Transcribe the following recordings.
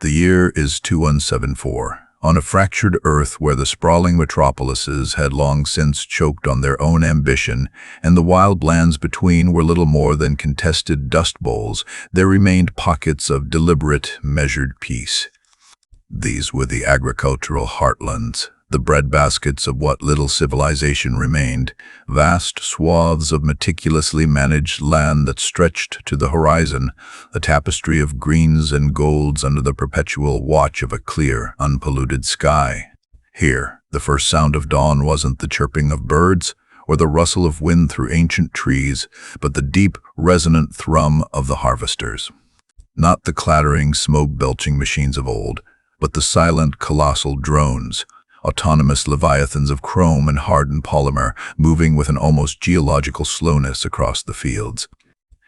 The year is 2174. On a fractured Earth where the sprawling metropolises had long since choked on their own ambition, and the wild lands between were little more than contested dust bowls, there remained pockets of deliberate, measured peace. These were the agricultural heartlands, the breadbaskets of what little civilization remained, vast swaths of meticulously managed land that stretched to the horizon, a tapestry of greens and golds under the perpetual watch of a clear, unpolluted sky. Here, the first sound of dawn wasn't the chirping of birds or the rustle of wind through ancient trees, but the deep, resonant thrum of the harvesters. Not the clattering, smoke-belching machines of old, but the silent, colossal drones, autonomous leviathans of chrome and hardened polymer, moving with an almost geological slowness across the fields.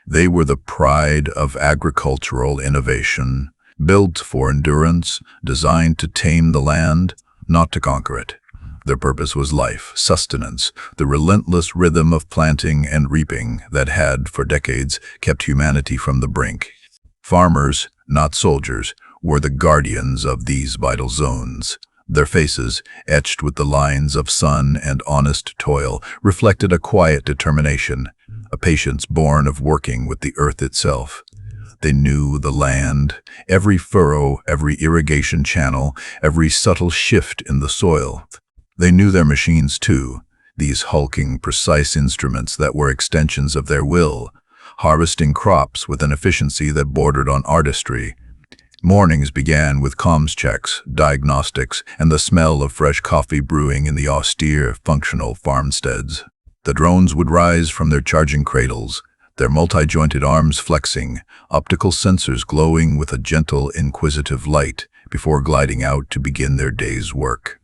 They were the pride of agricultural innovation, built for endurance, designed to tame the land, not to conquer it. Their purpose was life, sustenance, the relentless rhythm of planting and reaping that had, for decades, kept humanity from the brink. Farmers, not soldiers, were the guardians of these vital zones. Their faces, etched with the lines of sun and honest toil, reflected a quiet determination, a patience born of working with the earth itself. They knew the land, every furrow, every irrigation channel, every subtle shift in the soil. They knew their machines too, these hulking, precise instruments that were extensions of their will, harvesting crops with an efficiency that bordered on artistry. Mornings began with comms checks, diagnostics, and the smell of fresh coffee brewing in the austere, functional farmsteads. The drones would rise from their charging cradles, their multi-jointed arms flexing, optical sensors glowing with a gentle, inquisitive light before gliding out to begin their day's work.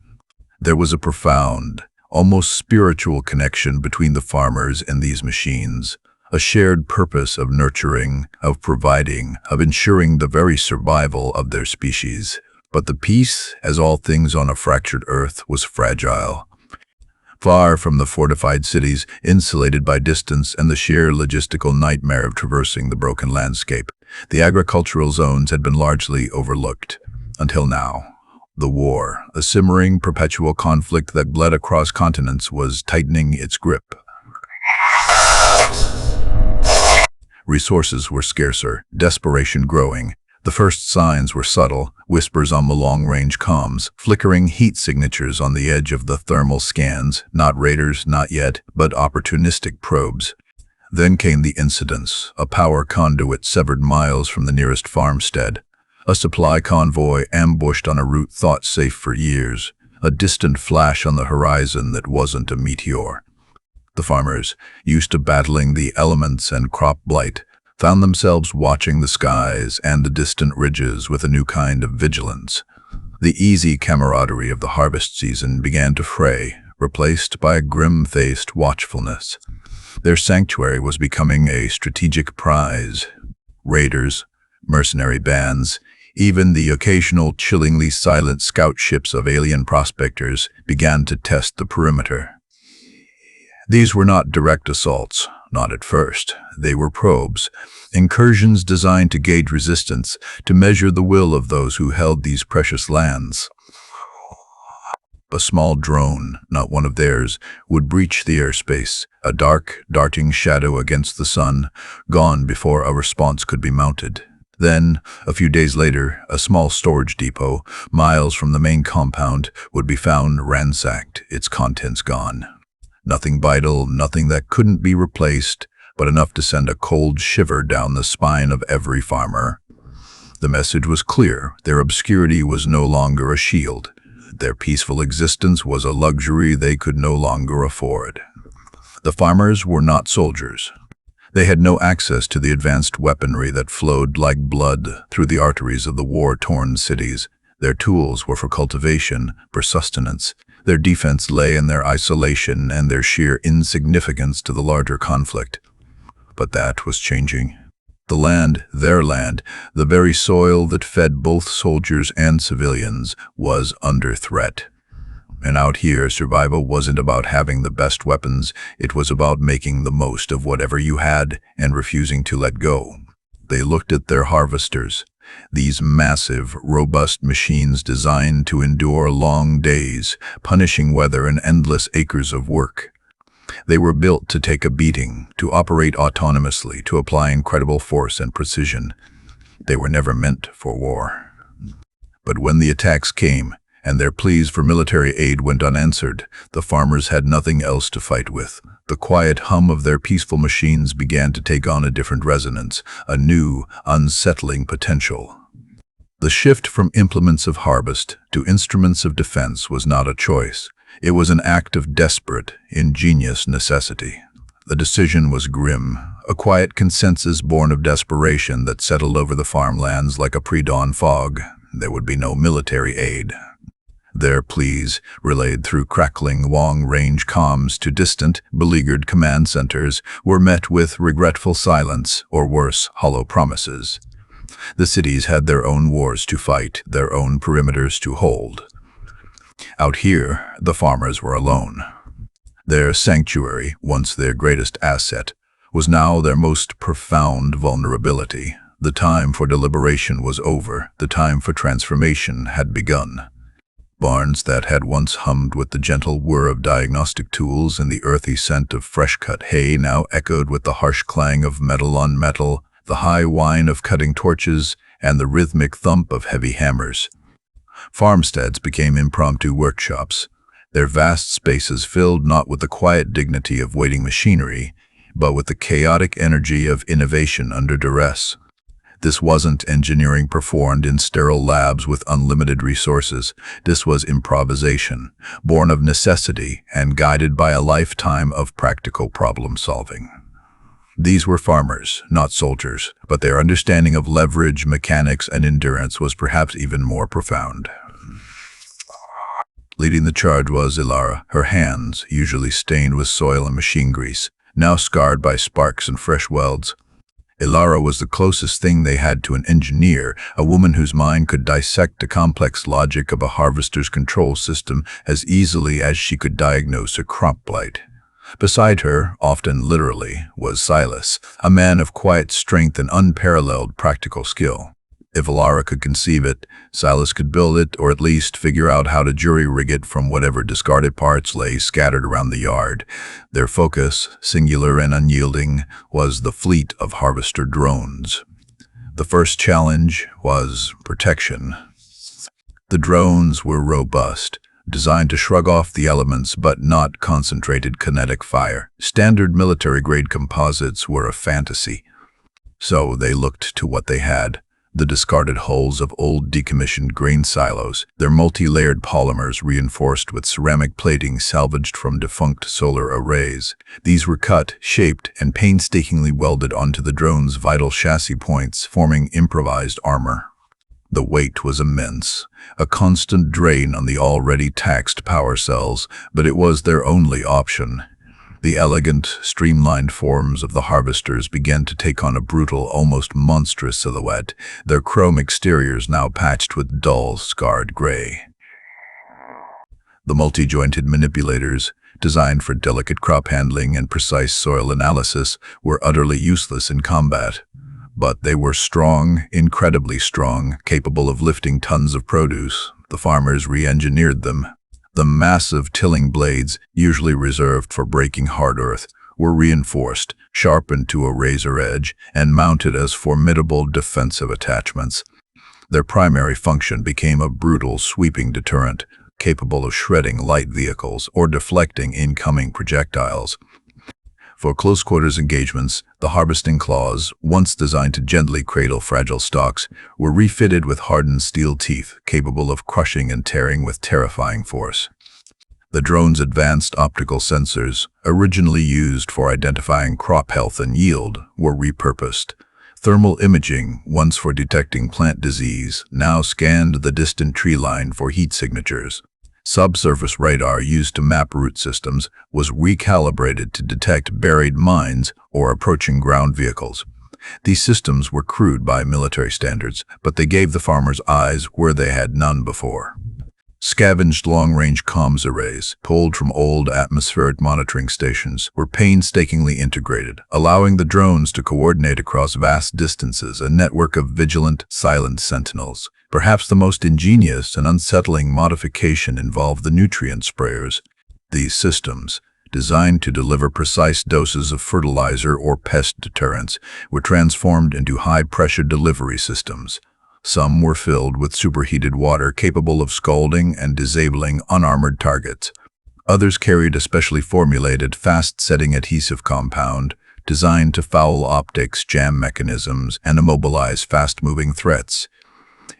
There was a profound, almost spiritual connection between the farmers and these machines. A shared purpose of nurturing, of providing, of ensuring the very survival of their species. But the peace, as all things on a fractured earth, was fragile. Far from the fortified cities, insulated by distance and the sheer logistical nightmare of traversing the broken landscape, the agricultural zones had been largely overlooked. Until now. The war, a simmering, perpetual conflict that bled across continents, was tightening its grip. Resources were scarcer, desperation growing. The first signs were subtle, whispers on the long-range comms, flickering heat signatures on the edge of the thermal scans, not raiders, not yet, but opportunistic probes. Then came the incidents, a power conduit severed miles from the nearest farmstead, a supply convoy ambushed on a route thought safe for years, a distant flash on the horizon that wasn't a meteor. The farmers, used to battling the elements and crop blight, found themselves watching the skies and the distant ridges with a new kind of vigilance. The easy camaraderie of the harvest season began to fray, replaced by a grim-faced watchfulness. Their sanctuary was becoming a strategic prize. Raiders, mercenary bands, even the occasional chillingly silent scout ships of alien prospectors began to test the perimeter. These were not direct assaults, not at first. They were probes, incursions designed to gauge resistance, to measure the will of those who held these precious lands. A small drone, not one of theirs, would breach the airspace, a dark, darting shadow against the sun, gone before a response could be mounted. Then, a few days later, a small storage depot, miles from the main compound, would be found ransacked, its contents gone. Nothing vital, nothing that couldn't be replaced, but enough to send a cold shiver down the spine of every farmer. The message was clear. Their obscurity was no longer a shield. Their peaceful existence was a luxury they could no longer afford. The farmers were not soldiers. They had no access to the advanced weaponry that flowed like blood through the arteries of the war-torn cities. Their tools were for cultivation, for sustenance. Their defense lay in their isolation and their sheer insignificance to the larger conflict. But that was changing. The land, their land, the very soil that fed both soldiers and civilians, was under threat. And out here, survival wasn't about having the best weapons, it was about making the most of whatever you had and refusing to let go. They looked at their harvesters, These massive, robust machines designed to endure long days, punishing weather and endless acres of work. They were built to take a beating, to operate autonomously, to apply incredible force and precision. They were never meant for war. But when the attacks came, and their pleas for military aid went unanswered, the farmers had nothing else to fight with. The quiet hum of their peaceful machines began to take on a different resonance, a new, unsettling potential. The shift from implements of harvest to instruments of defense was not a choice. It was an act of desperate, ingenious necessity. The decision was grim, a quiet consensus born of desperation that settled over the farmlands like a pre-dawn fog. There would be no military aid. Their pleas, relayed through crackling long-range comms to distant, beleaguered command centers, were met with regretful silence, or worse, hollow promises. The cities had their own wars to fight, their own perimeters to hold. Out here, the farmers were alone. Their sanctuary, once their greatest asset, was now their most profound vulnerability. The time for deliberation was over. The time for transformation had begun. Barns that had once hummed with the gentle whir of diagnostic tools and the earthy scent of fresh-cut hay now echoed with the harsh clang of metal on metal, the high whine of cutting torches, and the rhythmic thump of heavy hammers. Farmsteads became impromptu workshops, their vast spaces filled not with the quiet dignity of waiting machinery, but with the chaotic energy of innovation under duress. This wasn't engineering performed in sterile labs with unlimited resources. This was improvisation, born of necessity and guided by a lifetime of practical problem-solving. These were farmers, not soldiers, but their understanding of leverage, mechanics, and endurance was perhaps even more profound. Leading the charge was Ilara, her hands, usually stained with soil and machine grease, now scarred by sparks and fresh welds. Ilara was the closest thing they had to an engineer, a woman whose mind could dissect the complex logic of a harvester's control system as easily as she could diagnose a crop blight. Beside her, often literally, was Silas, a man of quiet strength and unparalleled practical skill. If Ilara could conceive it, Silas could build it, or at least figure out how to jury-rig it from whatever discarded parts lay scattered around the yard. Their focus, singular and unyielding, was the fleet of harvester drones. The first challenge was protection. The drones were robust, designed to shrug off the elements but not concentrated kinetic fire. Standard military-grade composites were a fantasy. So they looked to what they had. The discarded hulls of old decommissioned grain silos, their multi-layered polymers reinforced with ceramic plating salvaged from defunct solar arrays. These were cut, shaped, and painstakingly welded onto the drone's vital chassis points, forming improvised armor. The weight was immense, a constant drain on the already taxed power cells, but it was their only option. The elegant, streamlined forms of the harvesters began to take on a brutal, almost monstrous silhouette, their chrome exteriors now patched with dull, scarred gray. The multi-jointed manipulators, designed for delicate crop handling and precise soil analysis, were utterly useless in combat. But they were strong, incredibly strong, capable of lifting tons of produce. The farmers re-engineered them. The massive tilling blades, usually reserved for breaking hard earth, were reinforced, sharpened to a razor edge, and mounted as formidable defensive attachments. Their primary function became a brutal, sweeping deterrent, capable of shredding light vehicles or deflecting incoming projectiles. For close-quarters engagements, the harvesting claws, once designed to gently cradle fragile stalks, were refitted with hardened steel teeth capable of crushing and tearing with terrifying force. The drone's advanced optical sensors, originally used for identifying crop health and yield, were repurposed. Thermal imaging, once for detecting plant disease, now scanned the distant tree line for heat signatures. Subsurface radar used to map root systems was recalibrated to detect buried mines or approaching ground vehicles. These systems were crude by military standards, but they gave the farmers eyes where they had none before. Scavenged long-range comms arrays, pulled from old atmospheric monitoring stations, were painstakingly integrated, allowing the drones to coordinate across vast distances, a network of vigilant, silent sentinels. Perhaps the most ingenious and unsettling modification involved the nutrient sprayers. These systems, designed to deliver precise doses of fertilizer or pest deterrents, were transformed into high-pressure delivery systems. Some were filled with superheated water capable of scalding and disabling unarmored targets. Others carried a specially formulated, fast-setting adhesive compound designed to foul optics, jam mechanisms, and immobilize fast-moving threats.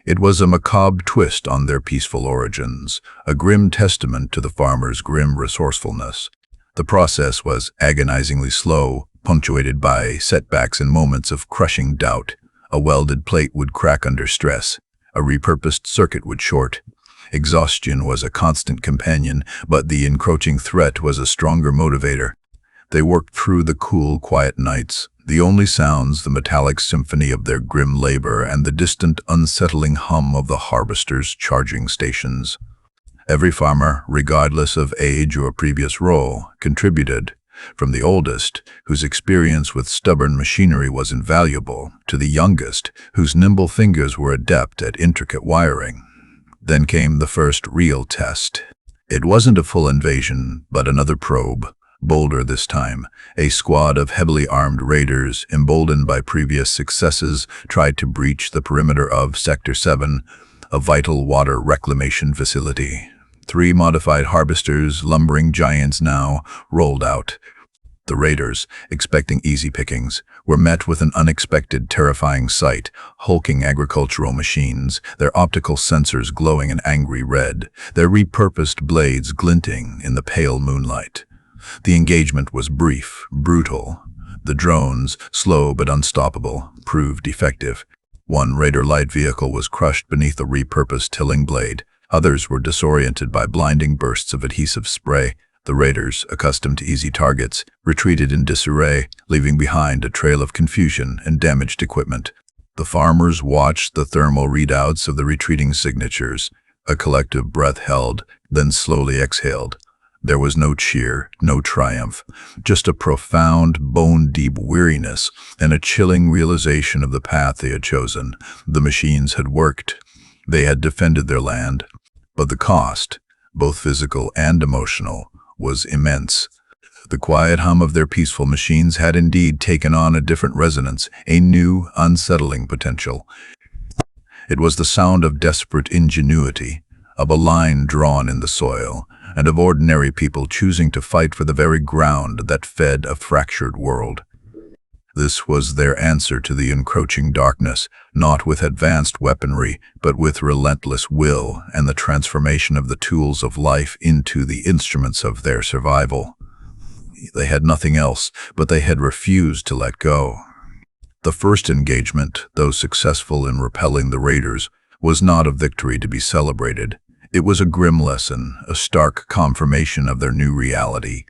It was a macabre twist on their peaceful origins, a grim testament to the farmers' grim resourcefulness. The process was agonizingly slow, punctuated by setbacks and moments of crushing doubt. A welded plate would crack under stress. A repurposed circuit would short. Exhaustion was a constant companion, but the encroaching threat was a stronger motivator. They worked through the cool, quiet nights, the only sounds the metallic symphony of their grim labor and the distant, unsettling hum of the harvesters' charging stations. Every farmer, regardless of age or previous role, contributed, from the oldest, whose experience with stubborn machinery was invaluable, to the youngest, whose nimble fingers were adept at intricate wiring. Then came the first real test. It wasn't a full invasion, but another probe. Bolder this time, a squad of heavily armed raiders, emboldened by previous successes, tried to breach the perimeter of Sector 7, a vital water reclamation facility. 3 modified harvesters, lumbering giants now, rolled out. The raiders, expecting easy pickings, were met with an unexpected, terrifying sight: hulking agricultural machines, their optical sensors glowing an angry red, their repurposed blades glinting in the pale moonlight. The engagement was brief, brutal. The drones, slow but unstoppable, proved effective. One raider light vehicle was crushed beneath a repurposed tilling blade. Others were disoriented by blinding bursts of adhesive spray. The raiders, accustomed to easy targets, retreated in disarray, leaving behind a trail of confusion and damaged equipment. The farmers watched the thermal readouts of the retreating signatures. A collective breath held, then slowly exhaled. There was no cheer, no triumph, just a profound, bone-deep weariness and a chilling realization of the path they had chosen. The machines had worked. They had defended their land. But the cost, both physical and emotional, was immense. The quiet hum of their peaceful machines had indeed taken on a different resonance, a new, unsettling potential. It was the sound of desperate ingenuity, of a line drawn in the soil, and of ordinary people choosing to fight for the very ground that fed a fractured world. This was their answer to the encroaching darkness, not with advanced weaponry, but with relentless will and the transformation of the tools of life into the instruments of their survival. They had nothing else, but they had refused to let go. The first engagement, though successful in repelling the raiders, was not a victory to be celebrated. It was a grim lesson, a stark confirmation of their new reality.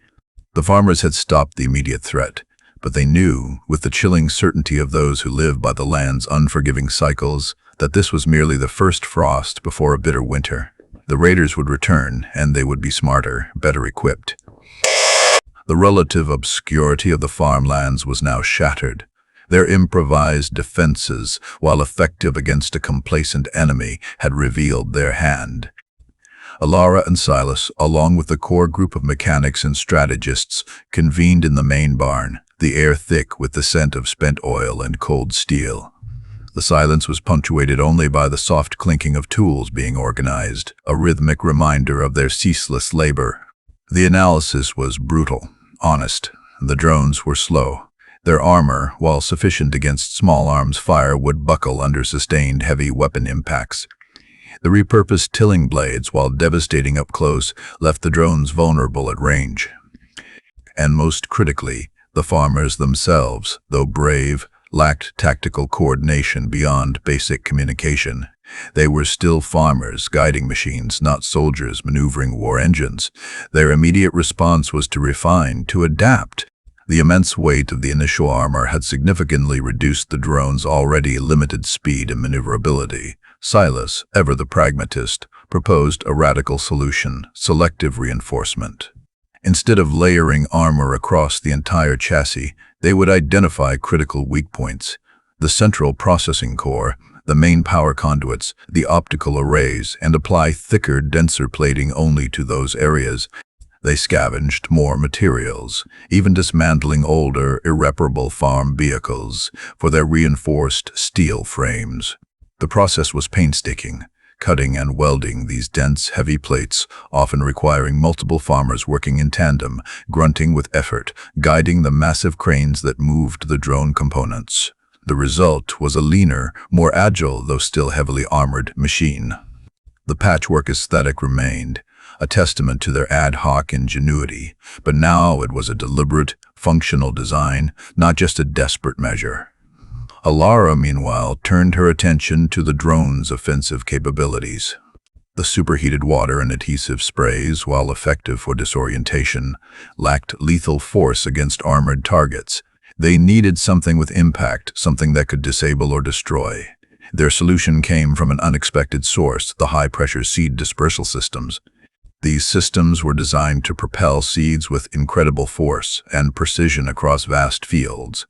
The farmers had stopped the immediate threat, but they knew, with the chilling certainty of those who live by the land's unforgiving cycles, that this was merely the first frost before a bitter winter. The raiders would return, and they would be smarter, better equipped. The relative obscurity of the farmlands was now shattered. Their improvised defenses, while effective against a complacent enemy, had revealed their hand. Alara and Silas, along with the core group of mechanics and strategists, convened in the main barn, the air thick with the scent of spent oil and cold steel. The silence was punctuated only by the soft clinking of tools being organized, a rhythmic reminder of their ceaseless labor. The analysis was brutal, honest. The drones were slow. Their armor, while sufficient against small arms fire, would buckle under sustained heavy weapon impacts. The repurposed tilling blades, while devastating up close, left the drones vulnerable at range. And most critically, the farmers themselves, though brave, lacked tactical coordination beyond basic communication. They were still farmers, guiding machines, not soldiers maneuvering war engines. Their immediate response was to refine, to adapt. The immense weight of the initial armor had significantly reduced the drones' already limited speed and maneuverability. Silas, ever the pragmatist, proposed a radical solution: selective reinforcement. Instead of layering armor across the entire chassis, they would identify critical weak points: the central processing core, the main power conduits, the optical arrays, and apply thicker, denser plating only to those areas. They scavenged more materials, even dismantling older, irreparable farm vehicles for their reinforced steel frames. The process was painstaking, cutting and welding these dense, heavy plates, often requiring multiple farmers working in tandem, grunting with effort, guiding the massive cranes that moved the drone components. The result was a leaner, more agile, though still heavily armored, machine. The patchwork aesthetic remained, a testament to their ad hoc ingenuity, but now it was a deliberate, functional design, not just a desperate measure. Alara, meanwhile, turned her attention to the drone's offensive capabilities. The superheated water and adhesive sprays, while effective for disorientation, lacked lethal force against armored targets. They needed something with impact, something that could disable or destroy. Their solution came from an unexpected source: the high-pressure seed dispersal systems. These systems were designed to propel seeds with incredible force and precision across vast fields.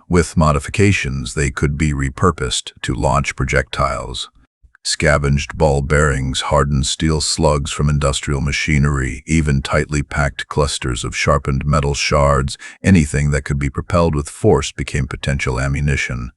With modifications, they could be repurposed to launch projectiles. Scavenged ball bearings, hardened steel slugs from industrial machinery, even tightly packed clusters of sharpened metal shards, anything that could be propelled with force became potential ammunition.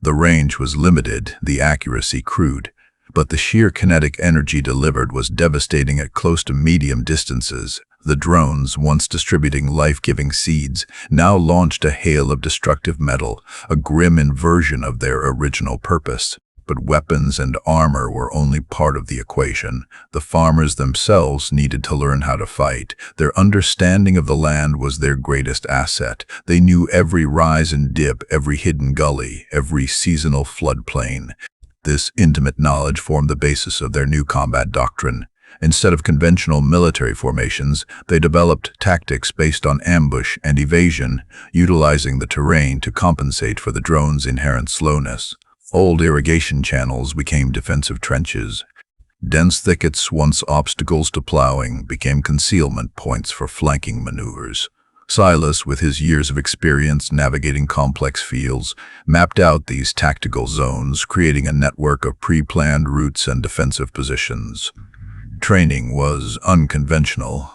The range was limited, the accuracy crude, but the sheer kinetic energy delivered was devastating at close to medium distances. The drones, once distributing life-giving seeds, now launched a hail of destructive metal, a grim inversion of their original purpose. But weapons and armor were only part of the equation. The farmers themselves needed to learn how to fight. Their understanding of the land was their greatest asset. They knew every rise and dip, every hidden gully, every seasonal floodplain. This intimate knowledge formed the basis of their new combat doctrine. Instead of conventional military formations, they developed tactics based on ambush and evasion, utilizing the terrain to compensate for the drone's inherent slowness. Old irrigation channels became defensive trenches. Dense thickets, once obstacles to plowing, became concealment points for flanking maneuvers. Silas, with his years of experience navigating complex fields, mapped out these tactical zones, creating a network of pre-planned routes and defensive positions. Training was unconventional.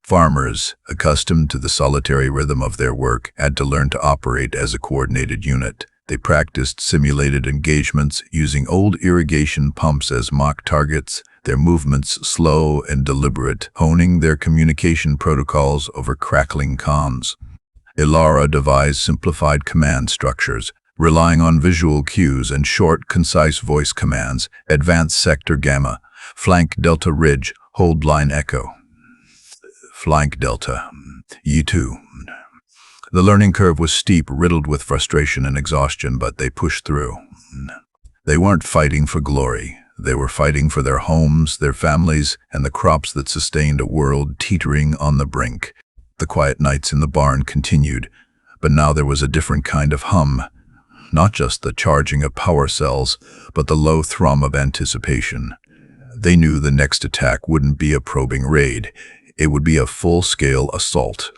Farmers, accustomed to the solitary rhythm of their work, had to learn to operate as a coordinated unit. They practiced simulated engagements, using old irrigation pumps as mock targets, their movements slow and deliberate, honing their communication protocols over crackling comms. Alara devised simplified command structures, relying on visual cues and short, concise voice commands: advance sector Gamma, flank Delta Ridge, hold line Echo. Flank Delta, U2. The learning curve was steep, riddled with frustration and exhaustion, but they pushed through. They weren't fighting for glory. They were fighting for their homes, their families, and the crops that sustained a world teetering on the brink. The quiet nights in the barn continued, but now there was a different kind of hum. Not just the charging of power cells, but the low thrum of anticipation. They knew the next attack wouldn't be a probing raid. It would be a full-scale assault.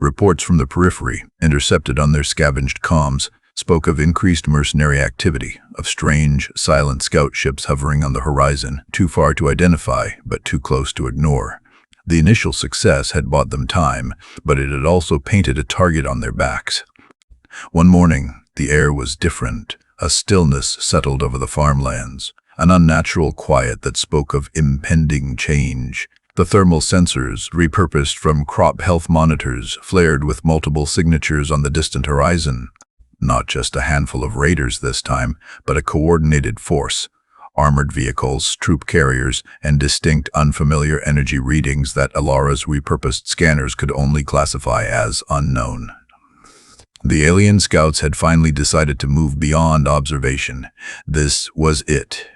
Reports from the periphery, intercepted on their scavenged comms, spoke of increased mercenary activity, of strange, silent scout ships hovering on the horizon, too far to identify, but too close to ignore. The initial success had bought them time, but it had also painted a target on their backs. One morning, the air was different. A stillness settled over the farmlands, an unnatural quiet that spoke of impending change. The thermal sensors, repurposed from crop health monitors, flared with multiple signatures on the distant horizon. Not just a handful of raiders this time, but a coordinated force. Armored vehicles, troop carriers, and distinct unfamiliar energy readings that Alara's repurposed scanners could only classify as unknown. The alien scouts had finally decided to move beyond observation. This was it.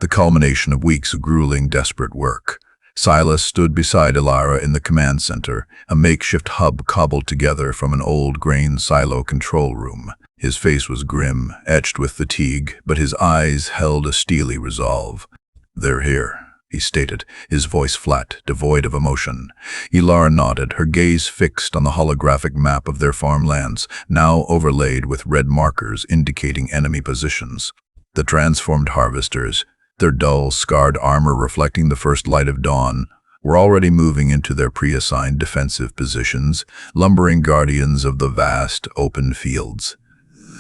The culmination of weeks of grueling, desperate work. Silas stood beside Ilara in the command center, a makeshift hub cobbled together from an old grain silo control room. His face was grim, etched with fatigue, but his eyes held a steely resolve. "They're here," he stated, his voice flat, devoid of emotion. Ilara nodded, her gaze fixed on the holographic map of their farmlands, now overlaid with red markers indicating enemy positions. The transformed harvesters, their dull, scarred armor reflecting the first light of dawn, were already moving into their pre-assigned defensive positions, lumbering guardians of the vast, open fields.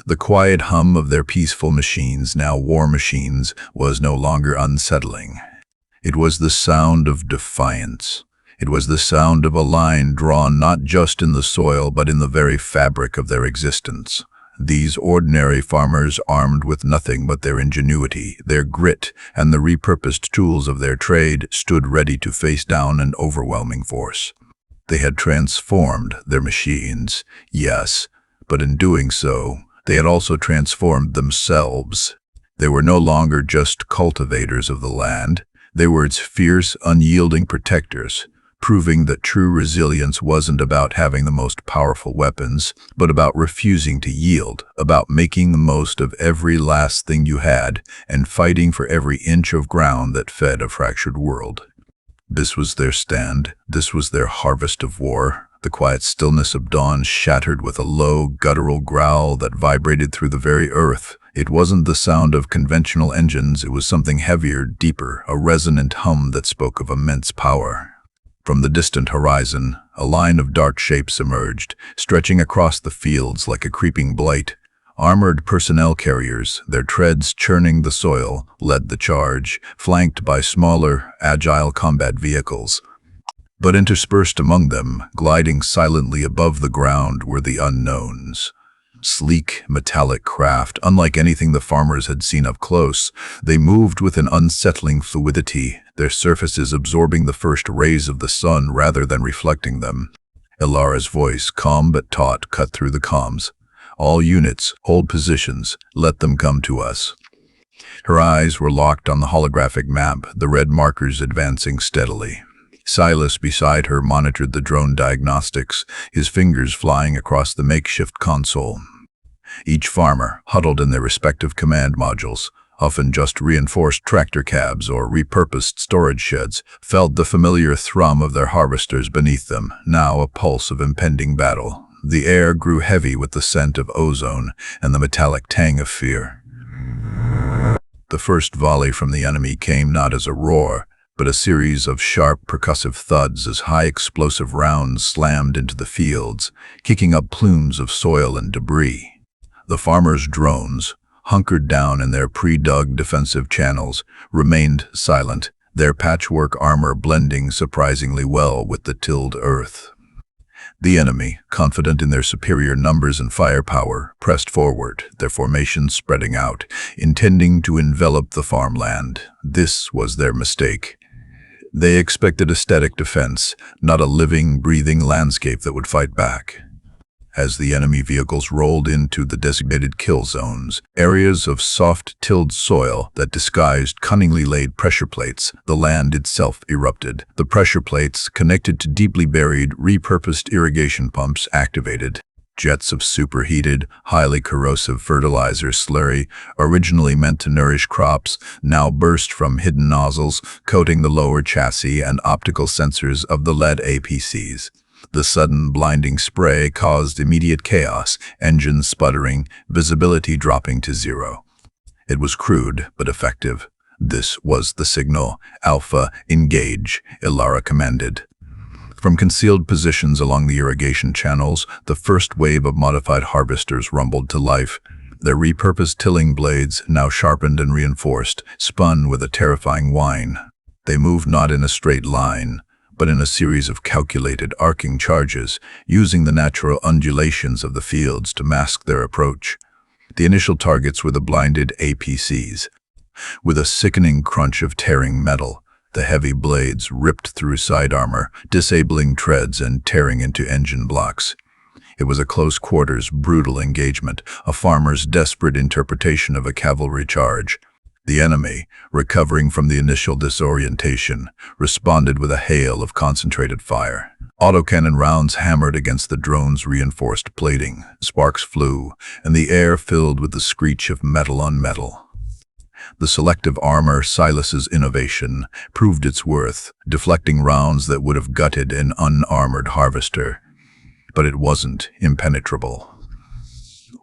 The quiet hum of their peaceful machines, now war machines, was no longer unsettling. It was the sound of defiance. It was the sound of a line drawn not just in the soil but in the very fabric of their existence. These ordinary farmers, armed with nothing but their ingenuity, their grit, and the repurposed tools of their trade, stood ready to face down an overwhelming force. They had transformed their machines, yes, but in doing so, they had also transformed themselves. They were no longer just cultivators of the land. They were its fierce, unyielding protectors, proving that true resilience wasn't about having the most powerful weapons, but about refusing to yield, about making the most of every last thing you had, and fighting for every inch of ground that fed a fractured world. This was their stand. This was their harvest of war. The quiet stillness of dawn shattered with a low, guttural growl that vibrated through the very earth. It wasn't the sound of conventional engines, it was something heavier, deeper, a resonant hum that spoke of immense power. From the distant horizon, a line of dark shapes emerged, stretching across the fields like a creeping blight. Armored personnel carriers, their treads churning the soil, led the charge, flanked by smaller, agile combat vehicles. But interspersed among them, gliding silently above the ground, were the unknowns. Sleek, metallic craft, unlike anything the farmers had seen up close, they moved with an unsettling fluidity, their surfaces absorbing the first rays of the sun rather than reflecting them. Ilara's voice, calm but taut, cut through the comms. "All units, hold positions. Let them come to us." Her eyes were locked on the holographic map, the red markers advancing steadily. Silas beside her monitored the drone diagnostics, his fingers flying across the makeshift console. Each farmer, huddled in their respective command modules, often just reinforced tractor cabs or repurposed storage sheds, felt the familiar thrum of their harvesters beneath them, now a pulse of impending battle. The air grew heavy with the scent of ozone and the metallic tang of fear. The first volley from the enemy came not as a roar, but a series of sharp, percussive thuds as high explosive rounds slammed into the fields, kicking up plumes of soil and debris. The farmers' drones, hunkered down in their pre-dug defensive channels, remained silent, their patchwork armor blending surprisingly well with the tilled earth. The enemy, confident in their superior numbers and firepower, pressed forward, their formations spreading out, intending to envelop the farmland. This was their mistake. They expected a static defense, not a living, breathing landscape that would fight back. As the enemy vehicles rolled into the designated kill zones, areas of soft-tilled soil that disguised cunningly laid pressure plates, the land itself erupted. The pressure plates, connected to deeply buried, repurposed irrigation pumps, activated. Jets of superheated, highly corrosive fertilizer slurry, originally meant to nourish crops, now burst from hidden nozzles, coating the lower chassis and optical sensors of the lead APCs. The sudden, blinding spray caused immediate chaos, engines sputtering, visibility dropping to zero. It was crude, but effective. This was the signal. "Alpha, engage," Ilara commanded. From concealed positions along the irrigation channels, the first wave of modified harvesters rumbled to life. Their repurposed tilling blades, now sharpened and reinforced, spun with a terrifying whine. They moved not in a straight line, but in a series of calculated arcing charges, using the natural undulations of the fields to mask their approach. The initial targets were the blinded APCs. With a sickening crunch of tearing metal, the heavy blades ripped through side armor, disabling treads and tearing into engine blocks. It was a close-quarters, brutal engagement, a farmer's desperate interpretation of a cavalry charge. The enemy, recovering from the initial disorientation, responded with a hail of concentrated fire. Autocannon rounds hammered against the drone's reinforced plating, sparks flew, and the air filled with the screech of metal on metal. The selective armor, Silas's innovation, proved its worth, deflecting rounds that would have gutted an unarmored harvester. But it wasn't impenetrable.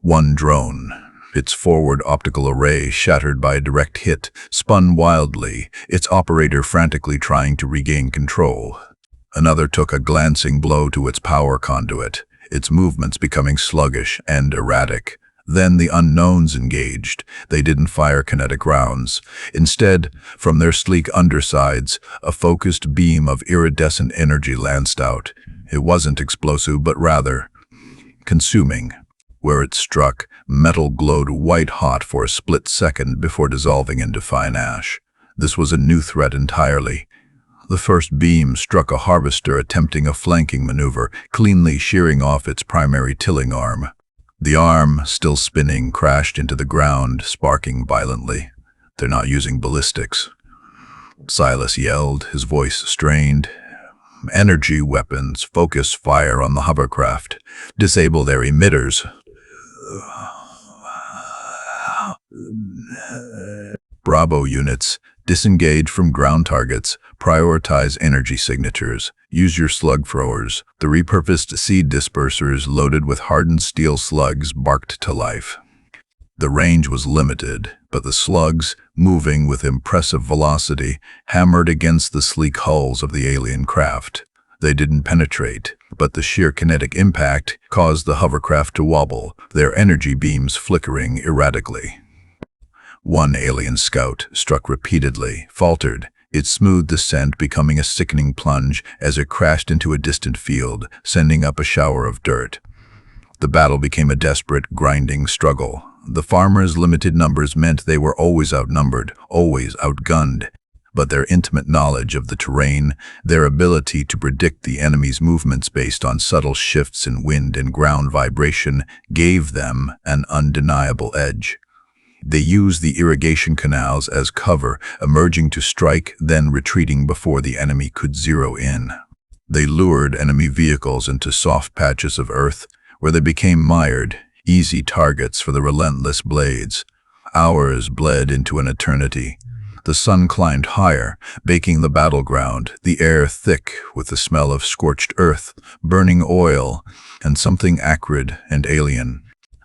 One drone, its forward optical array shattered by a direct hit, spun wildly, its operator frantically trying to regain control. Another took a glancing blow to its power conduit, its movements becoming sluggish and erratic. Then the unknowns engaged. They didn't fire kinetic rounds. Instead, from their sleek undersides, a focused beam of iridescent energy lanced out. It wasn't explosive, but rather consuming. Where it struck, metal glowed white-hot for a split second before dissolving into fine ash. This was a new threat entirely. The first beam struck a harvester attempting a flanking maneuver, cleanly shearing off its primary tilling arm. The arm, still spinning, crashed into the ground, sparking violently. "They're not using ballistics," Silas yelled, his voice strained. "Energy weapons, focus fire on the hovercraft. Disable their emitters." Bravo units, disengage from ground targets, prioritize energy signatures, use your slug throwers. The repurposed seed dispersers loaded with hardened steel slugs barked to life. The range was limited, but the slugs, moving with impressive velocity, hammered against the sleek hulls of the alien craft. They didn't penetrate, but the sheer kinetic impact caused the hovercraft to wobble, their energy beams flickering erratically. One alien scout, struck repeatedly, faltered, its smooth descent becoming a sickening plunge as it crashed into a distant field, sending up a shower of dirt. The battle became a desperate, grinding struggle. The farmers' limited numbers meant they were always outnumbered, always outgunned. But their intimate knowledge of the terrain, their ability to predict the enemy's movements based on subtle shifts in wind and ground vibration, gave them an undeniable edge. They used the irrigation canals as cover, emerging to strike, then retreating before the enemy could zero in. They lured enemy vehicles into soft patches of earth, where they became mired, easy targets for the relentless blades. Hours bled into an eternity. The sun climbed higher, baking the battleground, the air thick with the smell of scorched earth, burning oil, and something acrid and alien.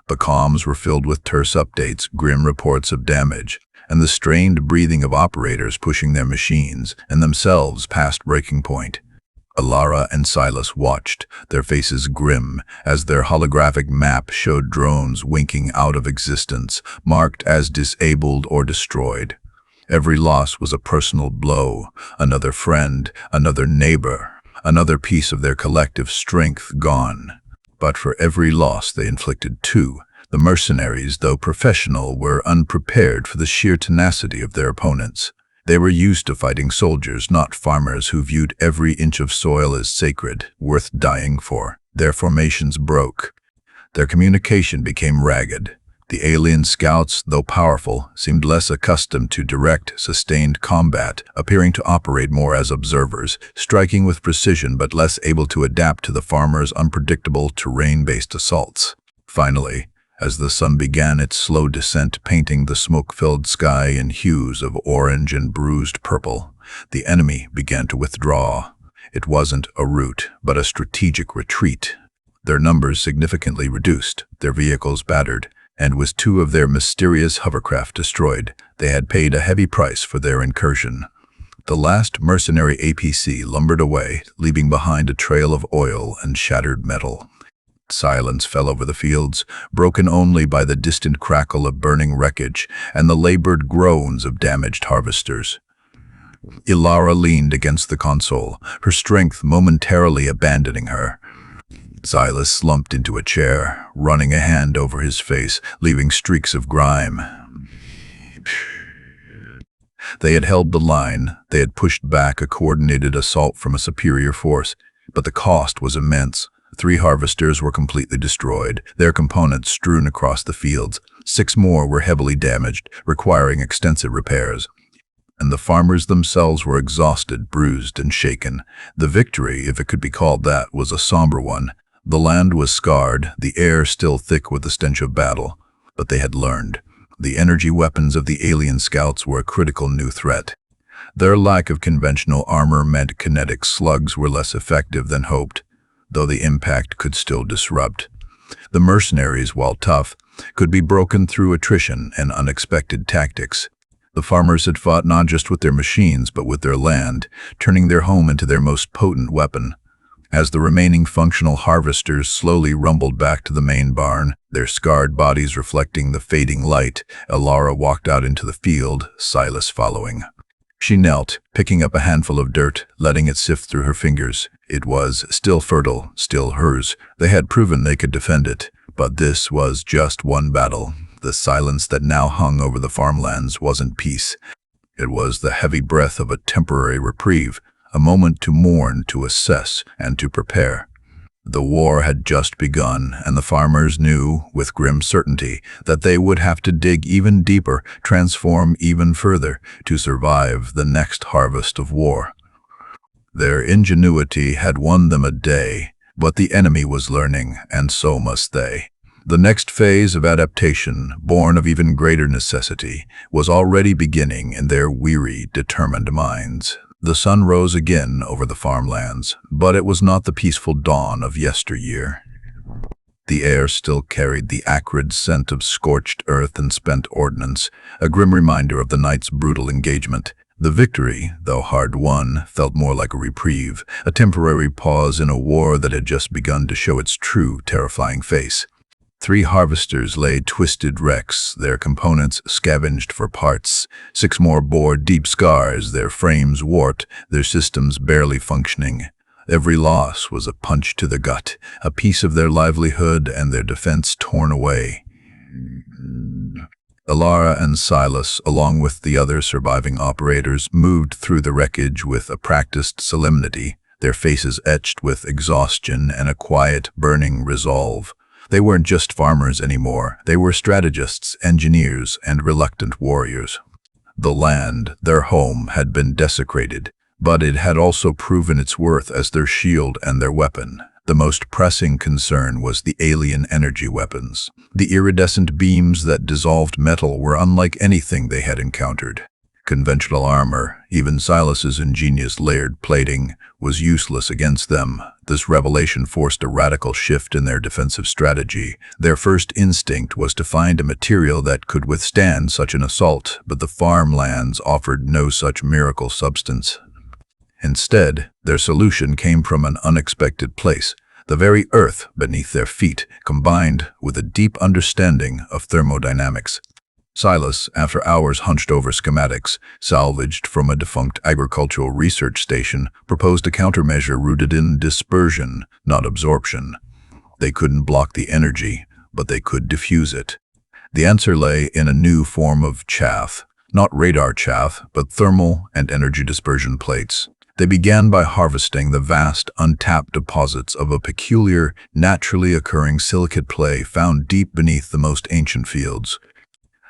The comms were filled with terse updates, grim reports of damage, and the strained breathing of operators pushing their machines and themselves past breaking point. Ilara and Silas watched, their faces grim, as their holographic map showed drones winking out of existence, marked as disabled or destroyed. Every loss was a personal blow, another friend, another neighbor, another piece of their collective strength gone. But for every loss they inflicted two. The mercenaries, though professional, were unprepared for the sheer tenacity of their opponents. They were used to fighting soldiers, not farmers who viewed every inch of soil as sacred, worth dying for. Their formations broke. Their communication became ragged. The alien scouts, though powerful, seemed less accustomed to direct, sustained combat, appearing to operate more as observers, striking with precision but less able to adapt to the farmers' unpredictable terrain-based assaults. Finally, as the sun began its slow descent, painting the smoke-filled sky in hues of orange and bruised purple, the enemy began to withdraw. It wasn't a rout, but a strategic retreat. Their numbers significantly reduced, their vehicles battered, and with two of their mysterious hovercraft destroyed, they had paid a heavy price for their incursion. The last mercenary APC lumbered away, leaving behind a trail of oil and shattered metal. Silence fell over the fields, broken only by the distant crackle of burning wreckage and the labored groans of damaged harvesters. Ilara leaned against the console, her strength momentarily abandoning her. Silas slumped into a chair, running a hand over his face, leaving streaks of grime. They had held the line, they had pushed back a coordinated assault from a superior force, but the cost was immense. 3 harvesters were completely destroyed, their components strewn across the fields. 6 more were heavily damaged, requiring extensive repairs. And the farmers themselves were exhausted, bruised, and shaken. The victory, if it could be called that, was a somber one. The land was scarred, the air still thick with the stench of battle. But they had learned. The energy weapons of the alien scouts were a critical new threat. Their lack of conventional armor meant kinetic slugs were less effective than hoped, though the impact could still disrupt. The mercenaries, while tough, could be broken through attrition and unexpected tactics. The farmers had fought not just with their machines but with their land, turning their home into their most potent weapon. As the remaining functional harvesters slowly rumbled back to the main barn, their scarred bodies reflecting the fading light, Alara walked out into the field, Silas following. She knelt, picking up a handful of dirt, letting it sift through her fingers. It was still fertile, still hers. They had proven they could defend it. But this was just one battle. The silence that now hung over the farmlands wasn't peace. It was the heavy breath of a temporary reprieve, a moment to mourn, to assess, and to prepare. The war had just begun, and the farmers knew, with grim certainty, that they would have to dig even deeper, transform even further, to survive the next harvest of war. Their ingenuity had won them a day, but the enemy was learning, and so must they. The next phase of adaptation, born of even greater necessity, was already beginning in their weary, determined minds. The sun rose again over the farmlands, but it was not the peaceful dawn of yesteryear. The air still carried the acrid scent of scorched earth and spent ordnance, a grim reminder of the night's brutal engagement. The victory, though hard won, felt more like a reprieve, a temporary pause in a war that had just begun to show its true, terrifying face. 3 harvesters lay twisted wrecks, their components scavenged for parts. 6 more bore deep scars, their frames warped, their systems barely functioning. Every loss was a punch to the gut, a piece of their livelihood and their defense torn away. Alara and Silas, along with the other surviving operators, moved through the wreckage with a practiced solemnity, their faces etched with exhaustion and a quiet, burning resolve. They weren't just farmers anymore. They were strategists, engineers, and reluctant warriors. The land, their home, had been desecrated, but it had also proven its worth as their shield and their weapon. The most pressing concern was the alien energy weapons. The iridescent beams that dissolved metal were unlike anything they had encountered. Conventional armor, even Silas's ingenious layered plating, was useless against them. This revelation forced a radical shift in their defensive strategy. Their first instinct was to find a material that could withstand such an assault, but the farmlands offered no such miracle substance. Instead, their solution came from an unexpected place. The very earth beneath their feet, combined with a deep understanding of thermodynamics. Silas, after hours hunched over schematics, salvaged from a defunct agricultural research station, proposed a countermeasure rooted in dispersion, not absorption. They couldn't block the energy, but they could diffuse it. The answer lay in a new form of chaff, not radar chaff, but thermal and energy dispersion plates. They began by harvesting the vast, untapped deposits of a peculiar, naturally occurring silicate clay found deep beneath the most ancient fields.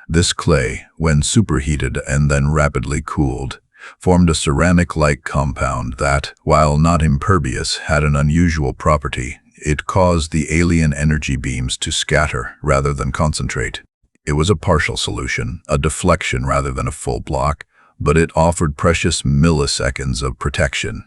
This clay, when superheated and then rapidly cooled, formed a ceramic-like compound that, while not impervious, had an unusual property. It caused the alien energy beams to scatter rather than concentrate. It was a partial solution, a deflection rather than a full block, but it offered precious milliseconds of protection.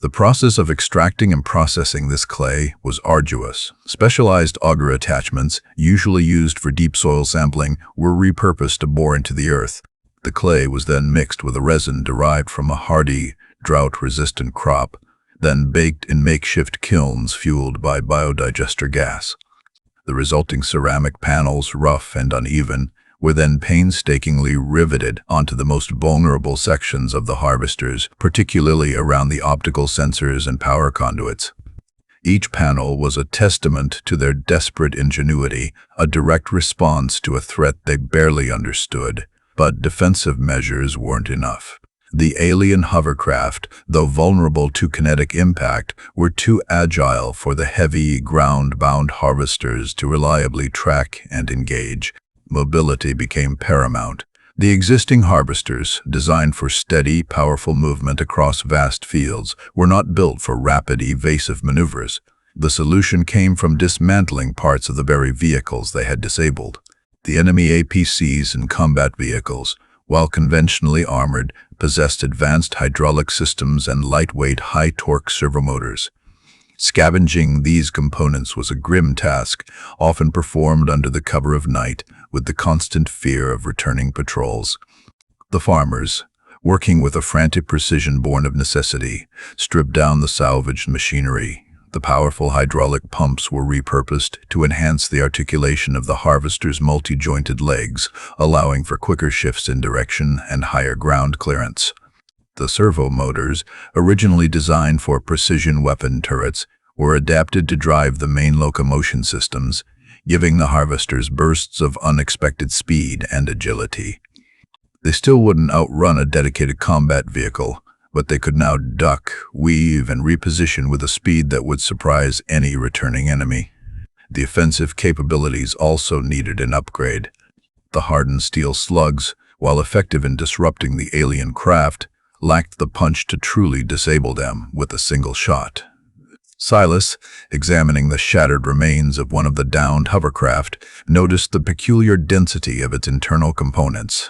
The process of extracting and processing this clay was arduous. Specialized auger attachments, usually used for deep soil sampling, were repurposed to bore into the earth. The clay was then mixed with a resin derived from a hardy, drought-resistant crop, then baked in makeshift kilns fueled by biodigester gas. The resulting ceramic panels, rough and uneven, were then painstakingly riveted onto the most vulnerable sections of the harvesters, particularly around the optical sensors and power conduits. Each panel was a testament to their desperate ingenuity, a direct response to a threat they barely understood. But defensive measures weren't enough. The alien hovercraft, though vulnerable to kinetic impact, were too agile for the heavy, ground-bound harvesters to reliably track and engage. Mobility became paramount. The existing harvesters, designed for steady, powerful movement across vast fields, were not built for rapid, evasive maneuvers. The solution came from dismantling parts of the very vehicles they had disabled. The enemy APCs and combat vehicles, while conventionally armored, possessed advanced hydraulic systems and lightweight, high-torque servomotors. Scavenging these components was a grim task, often performed under the cover of night, with the constant fear of returning patrols. The farmers, working with a frantic precision born of necessity, stripped down the salvaged machinery. The powerful hydraulic pumps were repurposed to enhance the articulation of the harvester's multi-jointed legs, allowing for quicker shifts in direction and higher ground clearance. The servo motors, originally designed for precision weapon turrets, were adapted to drive the main locomotion systems, giving the harvesters bursts of unexpected speed and agility. They still wouldn't outrun a dedicated combat vehicle, but they could now duck, weave, and reposition with a speed that would surprise any returning enemy. The offensive capabilities also needed an upgrade. The hardened steel slugs, while effective in disrupting the alien craft, lacked the punch to truly disable them with a single shot. Silas, examining the shattered remains of one of the downed hovercraft, noticed the peculiar density of its internal components.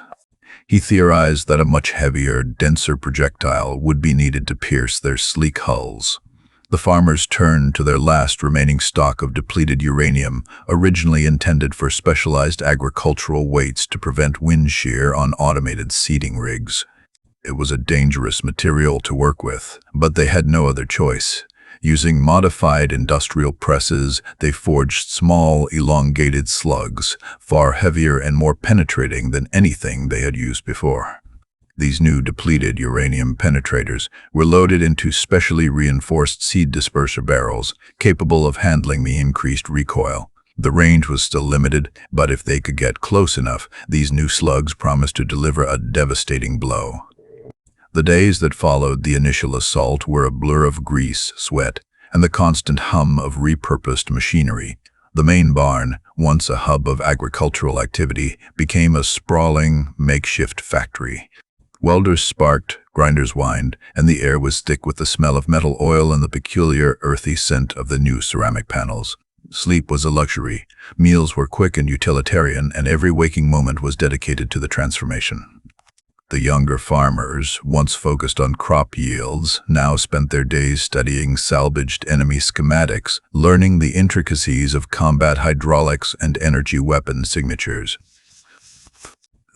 He theorized that a much heavier, denser projectile would be needed to pierce their sleek hulls. The farmers turned to their last remaining stock of depleted uranium, originally intended for specialized agricultural weights to prevent wind shear on automated seeding rigs. It was a dangerous material to work with, but they had no other choice. Using modified industrial presses, they forged small, elongated slugs, far heavier and more penetrating than anything they had used before. These new depleted uranium penetrators were loaded into specially reinforced seed disperser barrels, capable of handling the increased recoil. The range was still limited, but if they could get close enough, these new slugs promised to deliver a devastating blow. The days that followed the initial assault were a blur of grease, sweat, and the constant hum of repurposed machinery. The main barn, once a hub of agricultural activity, became a sprawling, makeshift factory. Welders sparked, grinders whined, and the air was thick with the smell of metal oil and the peculiar, earthy scent of the new ceramic panels. Sleep was a luxury. Meals were quick and utilitarian, and every waking moment was dedicated to the transformation. The younger farmers, once focused on crop yields, now spent their days studying salvaged enemy schematics, learning the intricacies of combat hydraulics and energy weapon signatures.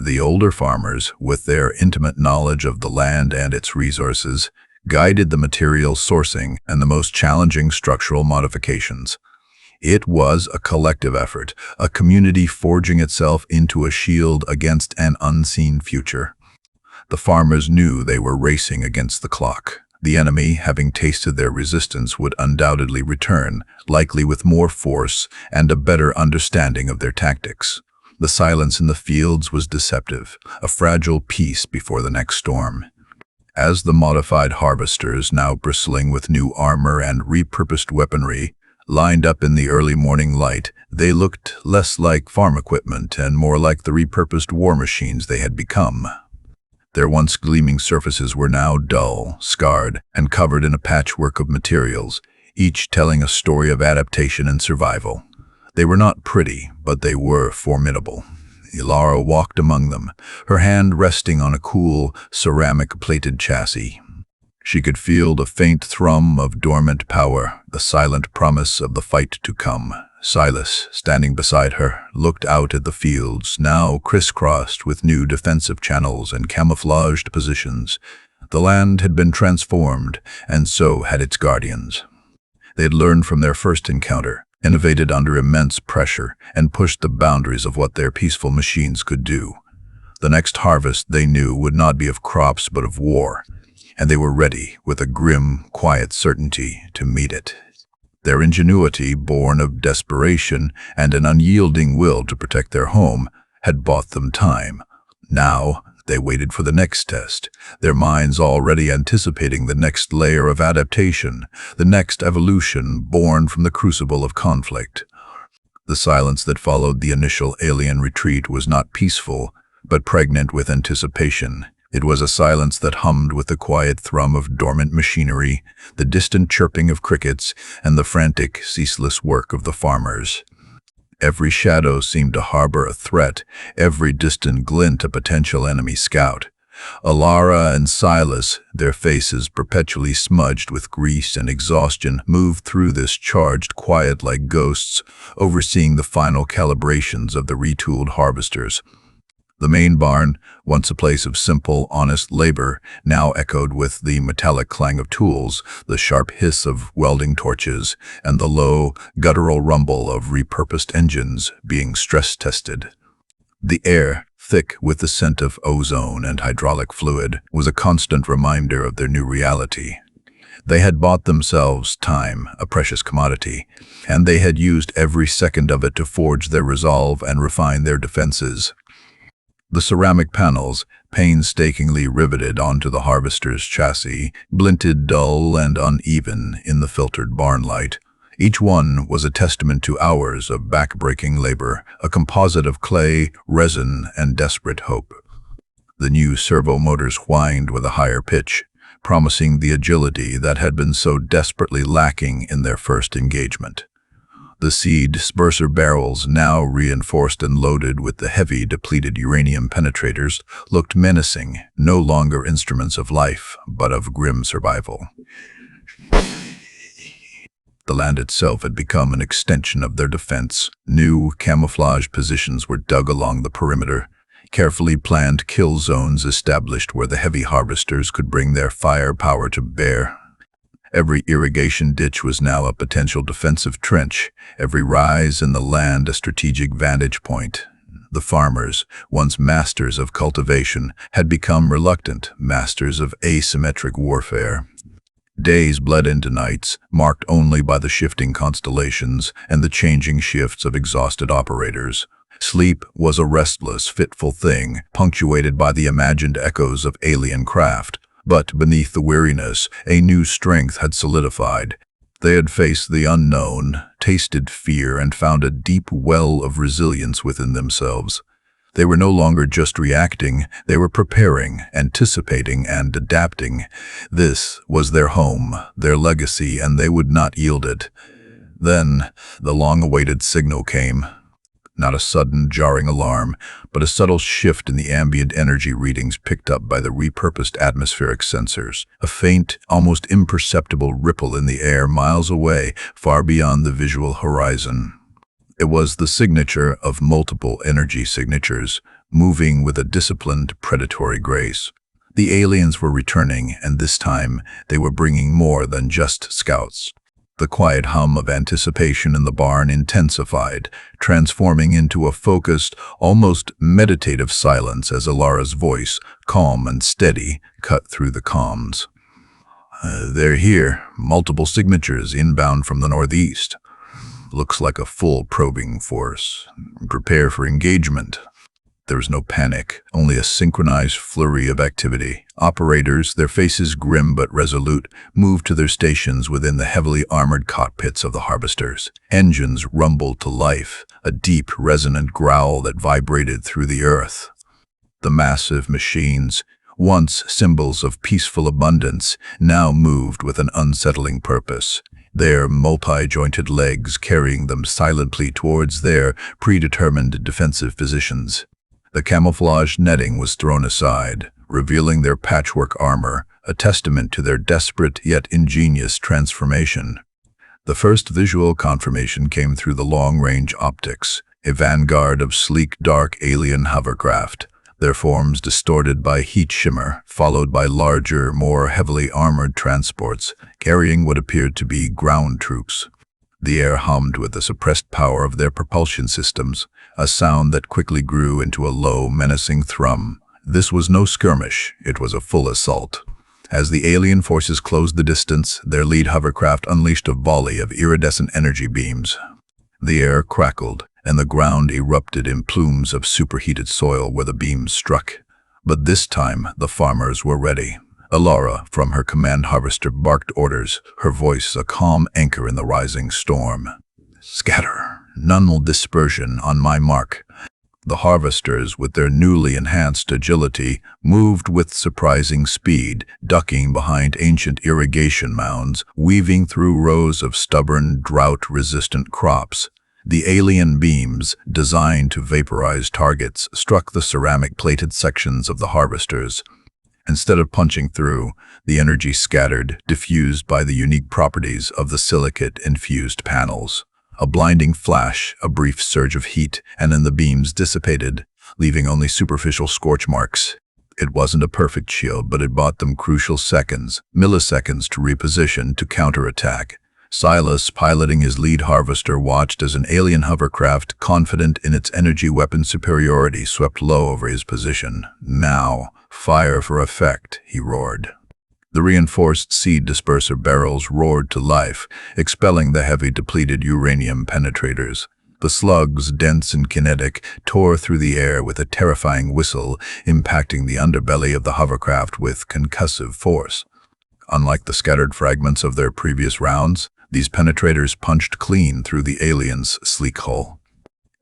The older farmers, with their intimate knowledge of the land and its resources, guided the material sourcing and the most challenging structural modifications. It was a collective effort, a community forging itself into a shield against an unseen future. The farmers knew they were racing against the clock. The enemy, having tasted their resistance, would undoubtedly return, likely with more force and a better understanding of their tactics. The silence in the fields was deceptive, a fragile peace before the next storm. As the modified harvesters, now bristling with new armor and repurposed weaponry, lined up in the early morning light, they looked less like farm equipment and more like the repurposed war machines they had become. Their once gleaming surfaces were now dull, scarred, and covered in a patchwork of materials, each telling a story of adaptation and survival. They were not pretty, but they were formidable. Ilara walked among them, her hand resting on a cool, ceramic-plated chassis. She could feel the faint thrum of dormant power, the silent promise of the fight to come. Silas, standing beside her, looked out at the fields, now crisscrossed with new defensive channels and camouflaged positions. The land had been transformed, and so had its guardians. They had learned from their first encounter, innovated under immense pressure, and pushed the boundaries of what their peaceful machines could do. The next harvest, they knew, would not be of crops but of war, and they were ready, with a grim, quiet certainty, to meet it. Their ingenuity, born of desperation and an unyielding will to protect their home, had bought them time. Now, they waited for the next test, their minds already anticipating the next layer of adaptation, the next evolution born from the crucible of conflict. The silence that followed the initial alien retreat was not peaceful, but pregnant with anticipation. It was a silence that hummed with the quiet thrum of dormant machinery, the distant chirping of crickets, and the frantic, ceaseless work of the farmers. Every shadow seemed to harbor a threat, every distant glint a potential enemy scout. Alara and Silas, their faces perpetually smudged with grease and exhaustion, moved through this charged quiet like ghosts, overseeing the final calibrations of the retooled harvesters. The main barn, once a place of simple, honest labor, now echoed with the metallic clang of tools, the sharp hiss of welding torches, and the low, guttural rumble of repurposed engines being stress-tested. The air, thick with the scent of ozone and hydraulic fluid, was a constant reminder of their new reality. They had bought themselves time, a precious commodity, and they had used every second of it to forge their resolve and refine their defenses. The ceramic panels, painstakingly riveted onto the harvester's chassis, glinted dull and uneven in the filtered barn light. Each one was a testament to hours of back-breaking labor, a composite of clay, resin, and desperate hope. The new servo motors whined with a higher pitch, promising the agility that had been so desperately lacking in their first engagement. The seed disperser barrels, now reinforced and loaded with the heavy, depleted uranium penetrators, looked menacing, no longer instruments of life, but of grim survival. The land itself had become an extension of their defense. New, camouflage positions were dug along the perimeter, carefully planned kill zones established where the heavy harvesters could bring their firepower to bear. Every irrigation ditch was now a potential defensive trench, every rise in the land a strategic vantage point. The farmers, once masters of cultivation, had become reluctant masters of asymmetric warfare. Days bled into nights, marked only by the shifting constellations and the changing shifts of exhausted operators. Sleep was a restless, fitful thing, punctuated by the imagined echoes of alien craft. But beneath the weariness, a new strength had solidified. They had faced the unknown, tasted fear, and found a deep well of resilience within themselves. They were no longer just reacting, they were preparing, anticipating, and adapting. This was their home, their legacy, and they would not yield it. Then, the long-awaited signal came. Not a sudden, jarring alarm, but a subtle shift in the ambient energy readings picked up by the repurposed atmospheric sensors. A faint, almost imperceptible ripple in the air miles away, far beyond the visual horizon. It was the signature of multiple energy signatures, moving with a disciplined, predatory grace. The aliens were returning, and this time they were bringing more than just scouts. The quiet hum of anticipation in the barn intensified, transforming into a focused, almost meditative silence as Alara's voice, calm and steady, cut through the comms. They're here, multiple signatures inbound from the northeast. Looks like a full probing force. Prepare for engagement. There was no panic, only a synchronized flurry of activity. Operators, their faces grim but resolute, moved to their stations within the heavily armored cockpits of the harvesters. Engines rumbled to life, a deep, resonant growl that vibrated through the earth. The massive machines, once symbols of peaceful abundance, now moved with an unsettling purpose, their multi-jointed legs carrying them silently towards their predetermined defensive positions. The camouflage netting was thrown aside, revealing their patchwork armor, a testament to their desperate yet ingenious transformation. The first visual confirmation came through the long-range optics, a vanguard of sleek, dark alien hovercraft, their forms distorted by heat shimmer, followed by larger, more heavily armored transports, carrying what appeared to be ground troops. The air hummed with the suppressed power of their propulsion systems, a sound that quickly grew into a low, menacing thrum. This was no skirmish, it was a full assault. As the alien forces closed the distance, their lead hovercraft unleashed a volley of iridescent energy beams. The air crackled, and the ground erupted in plumes of superheated soil where the beams struck. But this time, the farmers were ready. Alara, from her command harvester, barked orders, her voice a calm anchor in the rising storm. Scatter, null dispersion on my mark. The harvesters, with their newly enhanced agility, moved with surprising speed, ducking behind ancient irrigation mounds, weaving through rows of stubborn, drought-resistant crops. The alien beams, designed to vaporize targets, struck the ceramic-plated sections of the harvesters. Instead of punching through, the energy scattered, diffused by the unique properties of the silicate-infused panels. A blinding flash, a brief surge of heat, and then the beams dissipated, leaving only superficial scorch marks. It wasn't a perfect shield, but it bought them crucial seconds, milliseconds to reposition, to counterattack. Silas, piloting his lead harvester, watched as an alien hovercraft, confident in its energy weapon superiority, swept low over his position. "Now, fire for effect," he roared. The reinforced seed disperser barrels roared to life, expelling the heavy depleted uranium penetrators. The slugs, dense and kinetic, tore through the air with a terrifying whistle, impacting the underbelly of the hovercraft with concussive force. Unlike the scattered fragments of their previous rounds, these penetrators punched clean through the alien's sleek hull.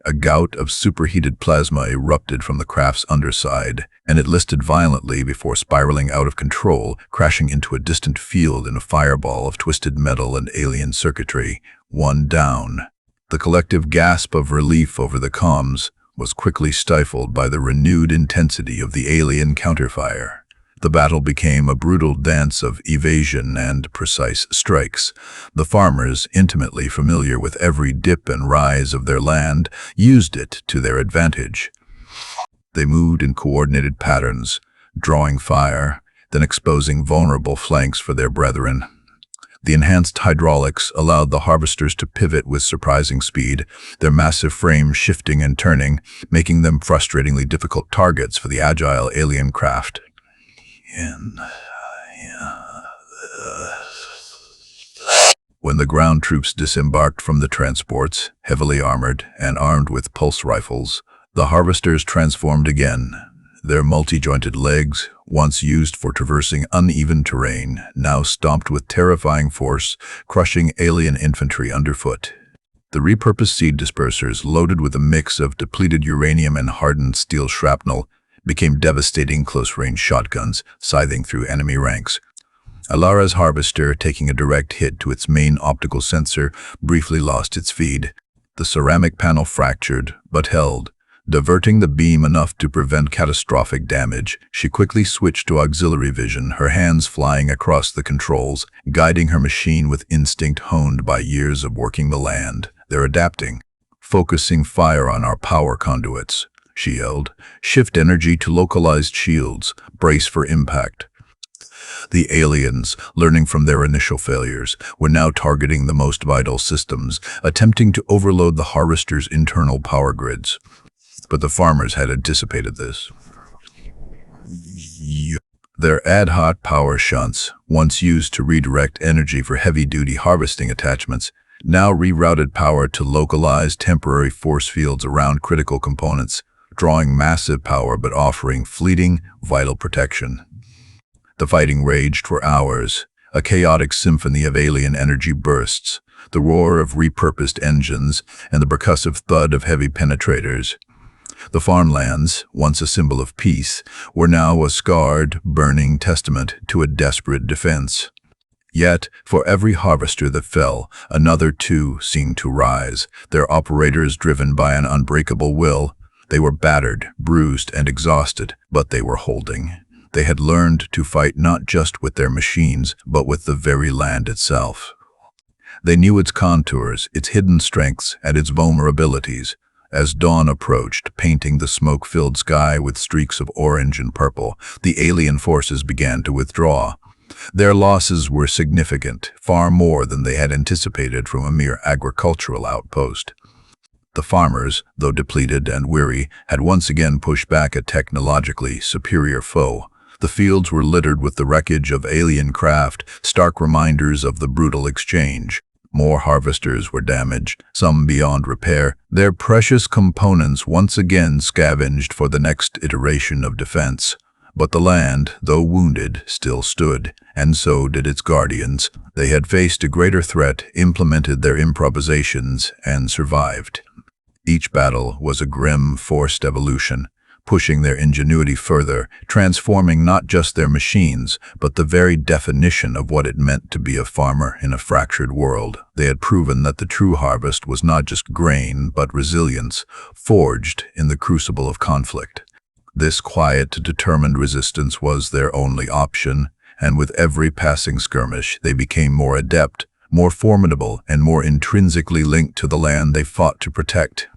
A gout of superheated plasma erupted from the craft's underside, and it listed violently before spiraling out of control, crashing into a distant field in a fireball of twisted metal and alien circuitry. One down. The collective gasp of relief over the comms was quickly stifled by the renewed intensity of the alien counterfire. The battle became a brutal dance of evasion and precise strikes. The farmers, intimately familiar with every dip and rise of their land, used it to their advantage. They moved in coordinated patterns, drawing fire, then exposing vulnerable flanks for their brethren. The enhanced hydraulics allowed the harvesters to pivot with surprising speed, their massive frames shifting and turning, making them frustratingly difficult targets for the agile alien craft. When the ground troops disembarked from the transports, heavily armored and armed with pulse rifles, the harvesters transformed again. Their multi-jointed legs, once used for traversing uneven terrain, now stomped with terrifying force, crushing alien infantry underfoot. The repurposed seed dispersers, loaded with a mix of depleted uranium and hardened steel shrapnel, became devastating close-range shotguns, scything through enemy ranks. Alara's harvester, taking a direct hit to its main optical sensor, briefly lost its feed. The ceramic panel fractured, but held. Diverting the beam enough to prevent catastrophic damage, she quickly switched to auxiliary vision, her hands flying across the controls, guiding her machine with instinct honed by years of working the land. "They're adapting. Focusing fire on our power conduits," she yelled. "Shift energy to localized shields. Brace for impact." The aliens, learning from their initial failures, were now targeting the most vital systems, attempting to overload the harvester's internal power grids. But the farmers had anticipated this. Their ad hoc power shunts, once used to redirect energy for heavy-duty harvesting attachments, now rerouted power to localized temporary force fields around critical components, drawing massive power but offering fleeting, vital protection. The fighting raged for hours, a chaotic symphony of alien energy bursts, the roar of repurposed engines, and the percussive thud of heavy penetrators. The farmlands, once a symbol of peace, were now a scarred, burning testament to a desperate defense. Yet, for every harvester that fell, another too seemed to rise, their operators driven by an unbreakable will. They were battered, bruised, and exhausted, but they were holding. They had learned to fight not just with their machines, but with the very land itself. They knew its contours, its hidden strengths, and its vulnerabilities. As dawn approached, painting the smoke-filled sky with streaks of orange and purple, the alien forces began to withdraw. Their losses were significant, far more than they had anticipated from a mere agricultural outpost. The farmers, though depleted and weary, had once again pushed back a technologically superior foe. The fields were littered with the wreckage of alien craft, stark reminders of the brutal exchange. More harvesters were damaged, some beyond repair, their precious components once again scavenged for the next iteration of defense. But the land, though wounded, still stood, and so did its guardians. They had faced a greater threat, implemented their improvisations, and survived. Each battle was a grim, forced evolution, pushing their ingenuity further, transforming not just their machines, but the very definition of what it meant to be a farmer in a fractured world. They had proven that the true harvest was not just grain, but resilience, forged in the crucible of conflict. This quiet, determined resistance was their only option, and with every passing skirmish, they became more adept, more formidable, and more intrinsically linked to the land they fought to protect.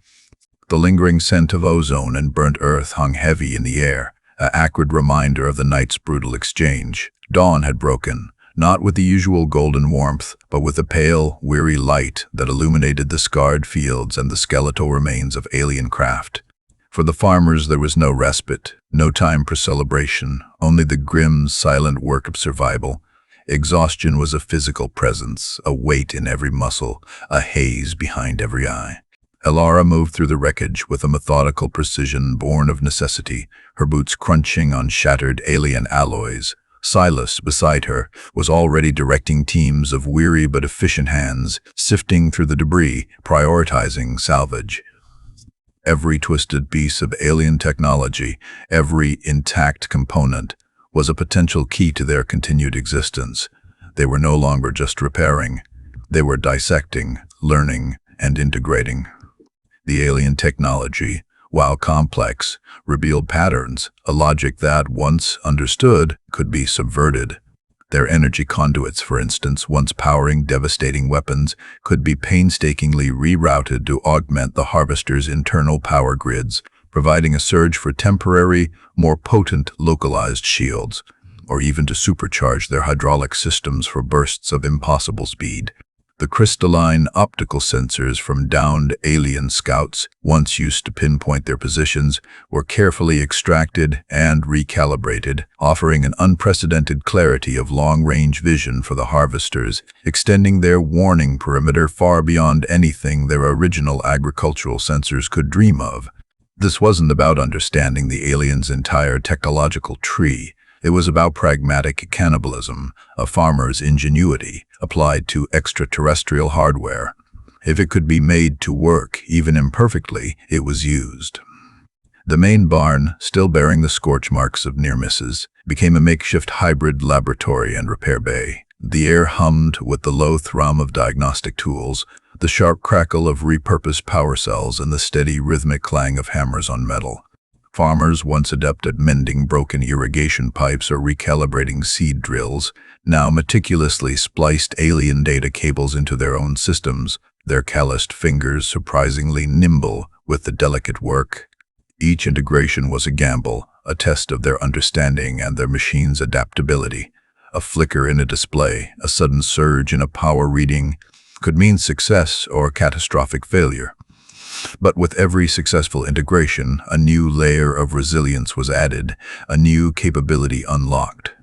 The lingering scent of ozone and burnt earth hung heavy in the air, an acrid reminder of the night's brutal exchange. Dawn had broken, not with the usual golden warmth, but with a pale, weary light that illuminated the scarred fields and the skeletal remains of alien craft. For the farmers there was no respite, no time for celebration, only the grim, silent work of survival. Exhaustion was a physical presence, a weight in every muscle, a haze behind every eye. Elara moved through the wreckage with a methodical precision born of necessity, her boots crunching on shattered alien alloys. Silas, beside her, was already directing teams of weary but efficient hands, sifting through the debris, prioritizing salvage. Every twisted piece of alien technology, every intact component, was a potential key to their continued existence. They were no longer just repairing. They were dissecting, learning, and integrating. The alien technology, while complex, revealed patterns, a logic that, once understood, could be subverted. Their energy conduits, for instance, once powering devastating weapons, could be painstakingly rerouted to augment the harvester's internal power grids, providing a surge for temporary, more potent localized shields, or even to supercharge their hydraulic systems for bursts of impossible speed. The crystalline optical sensors from downed alien scouts, once used to pinpoint their positions, were carefully extracted and recalibrated, offering an unprecedented clarity of long-range vision for the harvesters, extending their warning perimeter far beyond anything their original agricultural sensors could dream of. This wasn't about understanding the aliens' entire technological tree. It was about pragmatic cannibalism, a farmer's ingenuity, applied to extraterrestrial hardware. If it could be made to work, even imperfectly, it was used. The main barn, still bearing the scorch marks of near misses, became a makeshift hybrid laboratory and repair bay. The air hummed with the low thrum of diagnostic tools, the sharp crackle of repurposed power cells, and the steady rhythmic clang of hammers on metal. Farmers, once adept at mending broken irrigation pipes or recalibrating seed drills, now meticulously spliced alien data cables into their own systems, their calloused fingers surprisingly nimble with the delicate work. Each integration was a gamble, a test of their understanding and their machine's adaptability. A flicker in a display, a sudden surge in a power reading, could mean success or catastrophic failure. But with every successful integration, a new layer of resilience was added, a new capability unlocked.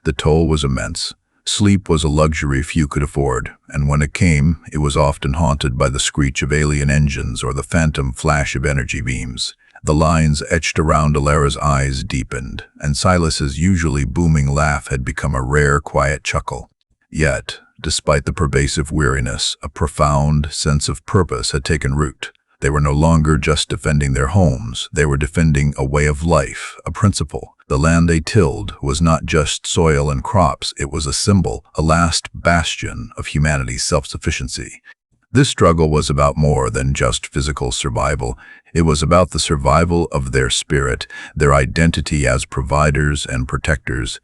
The toll was immense. Sleep was a luxury few could afford, and when it came, it was often haunted by the screech of alien engines or the phantom flash of energy beams. The lines etched around Elara's eyes deepened, and Silas's usually booming laugh had become a rare, quiet chuckle. Yet, despite the pervasive weariness, a profound sense of purpose had taken root. They were no longer just defending their homes, they were defending a way of life, a principle. The land they tilled was not just soil and crops, it was a symbol, a last bastion of humanity's self-sufficiency. This struggle was about more than just physical survival. It was about the survival of their spirit, their identity as providers and protectors.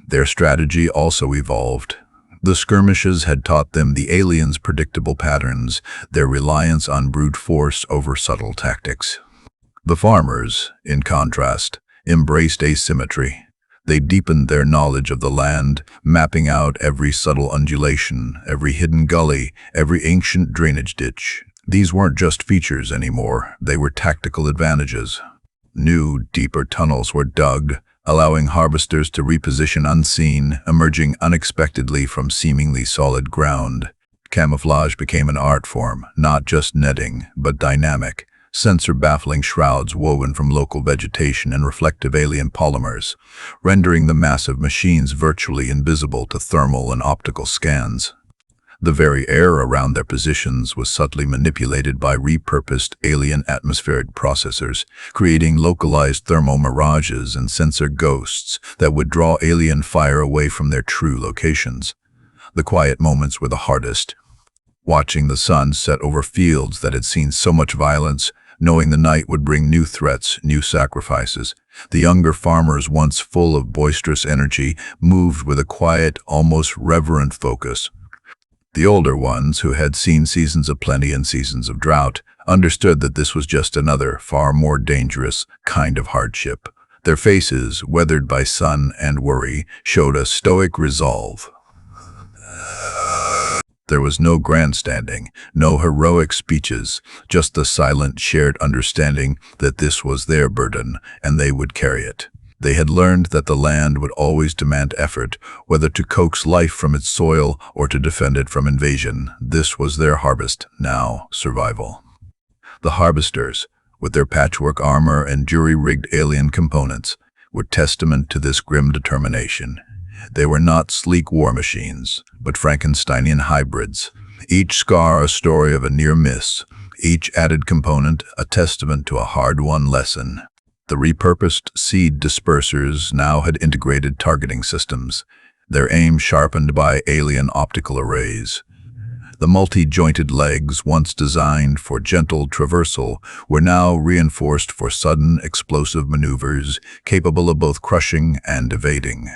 Their strategy also evolved. The skirmishes had taught them the aliens' predictable patterns, their reliance on brute force over subtle tactics. The farmers, in contrast, embraced asymmetry. They deepened their knowledge of the land, mapping out every subtle undulation, every hidden gully, every ancient drainage ditch. These weren't just features anymore, they were tactical advantages. New, deeper tunnels were dug, allowing harvesters to reposition unseen, emerging unexpectedly from seemingly solid ground. Camouflage became an art form, not just netting, but dynamic, sensor-baffling shrouds woven from local vegetation and reflective alien polymers, rendering the massive machines virtually invisible to thermal and optical scans. The very air around their positions was subtly manipulated by repurposed alien atmospheric processors, creating localized thermal mirages and sensor ghosts that would draw alien fire away from their true locations. The quiet moments were the hardest. Watching the sun set over fields that had seen so much violence, knowing the night would bring new threats, new sacrifices. The younger farmers, once full of boisterous energy, moved with a quiet, almost reverent focus. The older ones, who had seen seasons of plenty and seasons of drought, understood that this was just another, far more dangerous kind of hardship. Their faces, weathered by sun and worry, showed a stoic resolve. There was no grandstanding, no heroic speeches, just the silent, shared understanding that this was their burden, and they would carry it. They had learned that the land would always demand effort, whether to coax life from its soil or to defend it from invasion. This was their harvest, now survival. The harvesters, with their patchwork armor and jury-rigged alien components, were testament to this grim determination. They were not sleek war machines, but Frankensteinian hybrids, each scar a story of a near miss, each added component a testament to a hard-won lesson. The repurposed seed dispersers now had integrated targeting systems, their aim sharpened by alien optical arrays. The multi-jointed legs, once designed for gentle traversal, were now reinforced for sudden, explosive maneuvers, capable of both crushing and evading.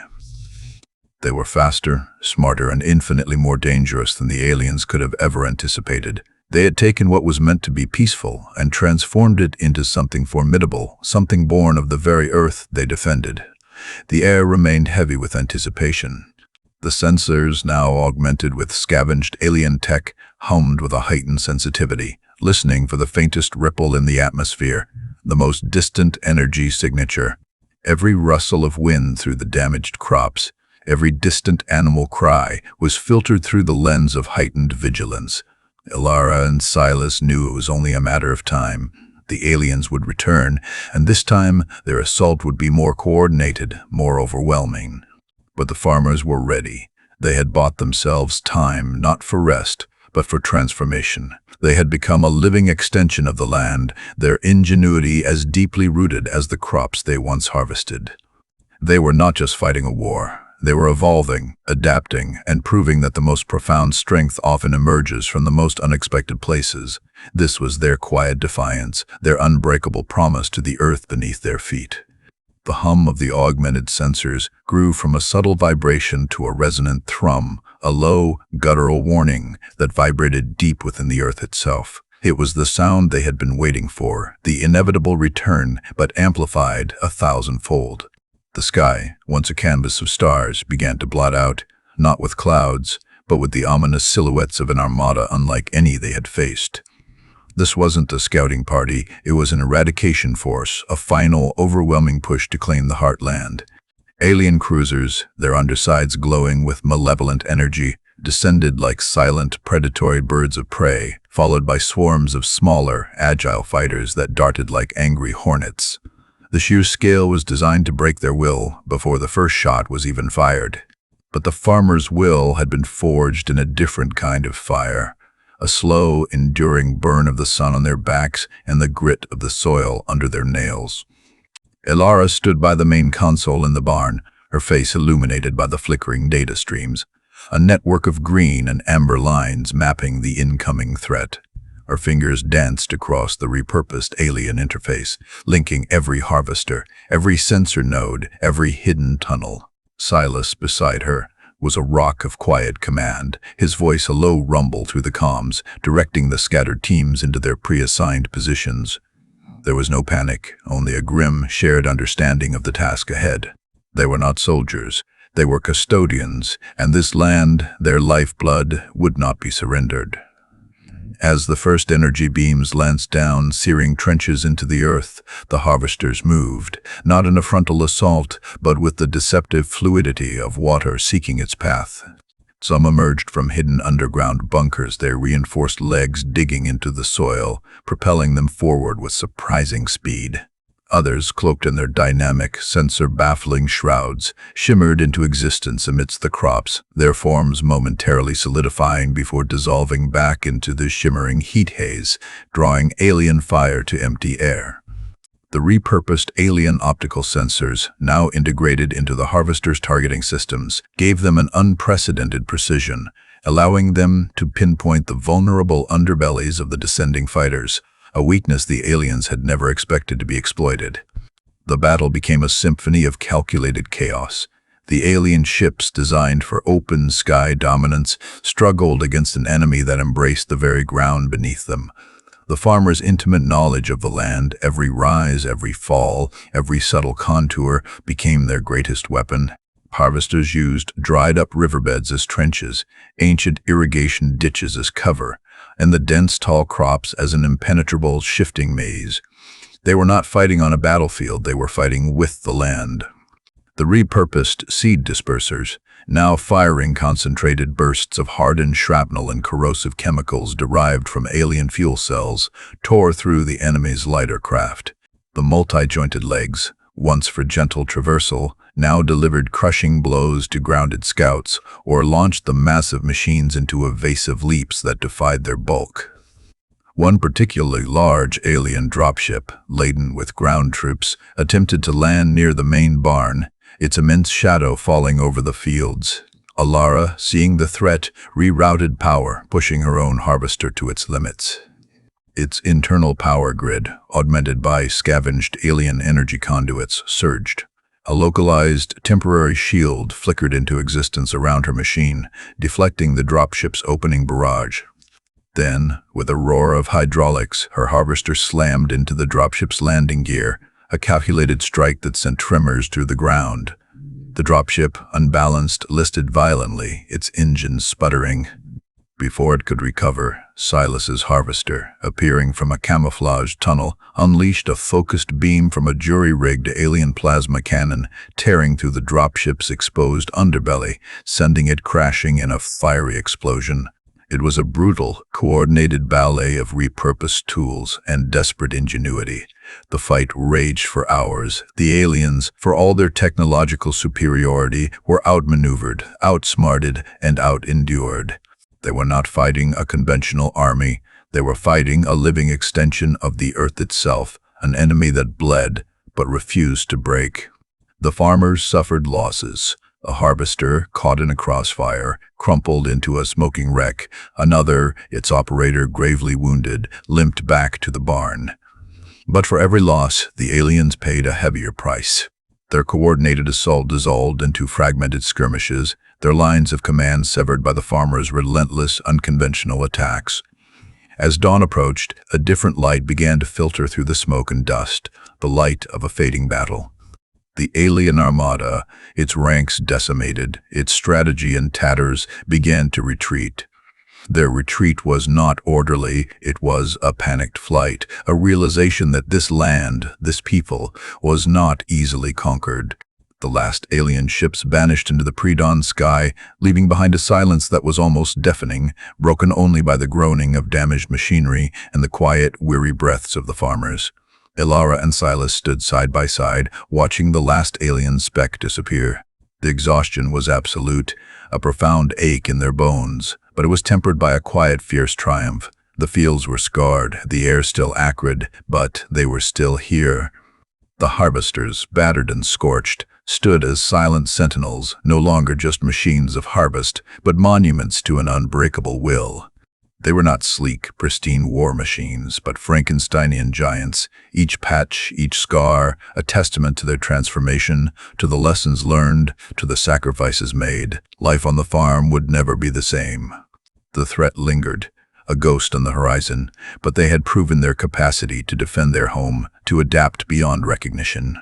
They were faster, smarter, and infinitely more dangerous than the aliens could have ever anticipated. They had taken what was meant to be peaceful and transformed it into something formidable, something born of the very earth they defended. The air remained heavy with anticipation. The sensors, now augmented with scavenged alien tech, hummed with a heightened sensitivity, listening for the faintest ripple in the atmosphere, the most distant energy signature. Every rustle of wind through the damaged crops, every distant animal cry was filtered through the lens of heightened vigilance. Ilara and Silas knew it was only a matter of time. The aliens would return, and this time their assault would be more coordinated, more overwhelming. But the farmers were ready. They had bought themselves time, not for rest, but for transformation. They had become a living extension of the land, their ingenuity as deeply rooted as the crops they once harvested. They were not just fighting a war. They were evolving, adapting, and proving that the most profound strength often emerges from the most unexpected places. This was their quiet defiance, their unbreakable promise to the earth beneath their feet. The hum of the augmented sensors grew from a subtle vibration to a resonant thrum, a low, guttural warning that vibrated deep within the earth itself. It was the sound they had been waiting for, the inevitable return, but amplified 1,000-fold. The sky, once a canvas of stars, began to blot out, not with clouds, but with the ominous silhouettes of an armada unlike any they had faced. This wasn't a scouting party, it was an eradication force, a final, overwhelming push to claim the heartland. Alien cruisers, their undersides glowing with malevolent energy, descended like silent, predatory birds of prey, followed by swarms of smaller, agile fighters that darted like angry hornets. The sheer scale was designed to break their will before the first shot was even fired. But the farmers' will had been forged in a different kind of fire, a slow, enduring burn of the sun on their backs and the grit of the soil under their nails. Ilara stood by the main console in the barn, her face illuminated by the flickering data streams, a network of green and amber lines mapping the incoming threat. Her fingers danced across the repurposed alien interface, linking every harvester, every sensor node, every hidden tunnel. Silas, beside her, was a rock of quiet command, his voice a low rumble through the comms, directing the scattered teams into their pre-assigned positions. There was no panic, only a grim, shared understanding of the task ahead. They were not soldiers, they were custodians, and this land, their lifeblood, would not be surrendered. As the first energy beams lanced down, searing trenches into the earth, the harvesters moved, not in a frontal assault, but with the deceptive fluidity of water seeking its path. Some emerged from hidden underground bunkers, their reinforced legs digging into the soil, propelling them forward with surprising speed. Others, cloaked in their dynamic, sensor-baffling shrouds, shimmered into existence amidst the crops, their forms momentarily solidifying before dissolving back into the shimmering heat haze, drawing alien fire to empty air. The repurposed alien optical sensors, now integrated into the harvesters' targeting systems, gave them an unprecedented precision, allowing them to pinpoint the vulnerable underbellies of the descending fighters, a weakness the aliens had never expected to be exploited. The battle became a symphony of calculated chaos. The alien ships, designed for open sky dominance, struggled against an enemy that embraced the very ground beneath them. The farmers' intimate knowledge of the land, every rise, every fall, every subtle contour, became their greatest weapon. Harvesters used dried-up riverbeds as trenches, ancient irrigation ditches as cover, and the dense tall crops as an impenetrable shifting maze. They were not fighting on a battlefield, they were fighting with the land. The repurposed seed dispersers, now firing concentrated bursts of hardened shrapnel and corrosive chemicals derived from alien fuel cells, tore through the enemy's lighter craft. The multi-jointed legs, once for gentle traversal, now delivered crushing blows to grounded scouts or launched the massive machines into evasive leaps that defied their bulk. One particularly large alien dropship, laden with ground troops, attempted to land near the main barn, its immense shadow falling over the fields. Alara, seeing the threat, rerouted power, pushing her own harvester to its limits. Its internal power grid, augmented by scavenged alien energy conduits, surged. A localized, temporary shield flickered into existence around her machine, deflecting the dropship's opening barrage. Then, with a roar of hydraulics, her harvester slammed into the dropship's landing gear, a calculated strike that sent tremors through the ground. The dropship, unbalanced, listed violently, its engines sputtering. Before it could recover, Silas's harvester, appearing from a camouflaged tunnel, unleashed a focused beam from a jury-rigged alien plasma cannon, tearing through the dropship's exposed underbelly, sending it crashing in a fiery explosion. It was a brutal, coordinated ballet of repurposed tools and desperate ingenuity. The fight raged for hours. The aliens, for all their technological superiority, were outmaneuvered, outsmarted, and out-endured. They were not fighting a conventional army. They were fighting a living extension of the Earth itself, an enemy that bled but refused to break. The farmers suffered losses. A harvester, caught in a crossfire, crumpled into a smoking wreck. Another, its operator gravely wounded, limped back to the barn. But for every loss, the aliens paid a heavier price. Their coordinated assault dissolved into fragmented skirmishes, their lines of command severed by the farmers' relentless, unconventional attacks. As dawn approached, a different light began to filter through the smoke and dust, the light of a fading battle. The alien armada, its ranks decimated, its strategy in tatters, began to retreat. Their retreat was not orderly, it was a panicked flight, a realization that this land, this people, was not easily conquered. The last alien ships vanished into the pre-dawn sky, leaving behind a silence that was almost deafening, broken only by the groaning of damaged machinery and the quiet, weary breaths of the farmers. Alara and Silas stood side by side, watching the last alien speck disappear. The exhaustion was absolute, a profound ache in their bones, but it was tempered by a quiet, fierce triumph. The fields were scarred, the air still acrid, but they were still here. The harvesters, battered and scorched, stood as silent sentinels, no longer just machines of harvest, but monuments to an unbreakable will. They were not sleek, pristine war machines, but Frankensteinian giants, each patch, each scar, a testament to their transformation, to the lessons learned, to the sacrifices made. Life on the farm would never be the same. The threat lingered, a ghost on the horizon, but they had proven their capacity to defend their home, to adapt beyond recognition.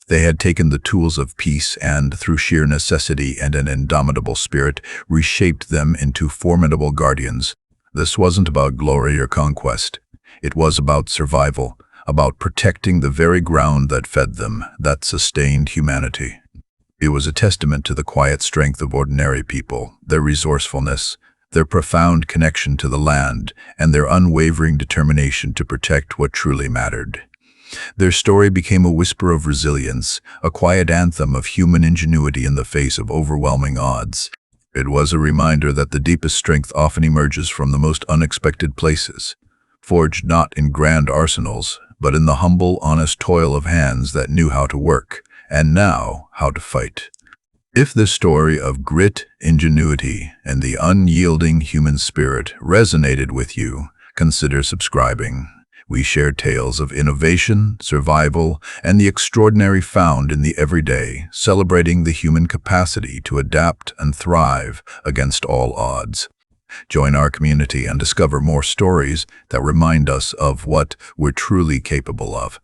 They had taken the tools of peace and, through sheer necessity and an indomitable spirit, reshaped them into formidable guardians. This wasn't about glory or conquest. It was about survival, about protecting the very ground that fed them, that sustained humanity. It was a testament to the quiet strength of ordinary people, their resourcefulness, their profound connection to the land, and their unwavering determination to protect what truly mattered. Their story became a whisper of resilience, a quiet anthem of human ingenuity in the face of overwhelming odds. It was a reminder that the deepest strength often emerges from the most unexpected places, forged not in grand arsenals, but in the humble, honest toil of hands that knew how to work, and now how to fight. If this story of grit, ingenuity, and the unyielding human spirit resonated with you, consider subscribing. We share tales of innovation, survival, and the extraordinary found in the everyday, celebrating the human capacity to adapt and thrive against all odds. Join our community and discover more stories that remind us of what we're truly capable of.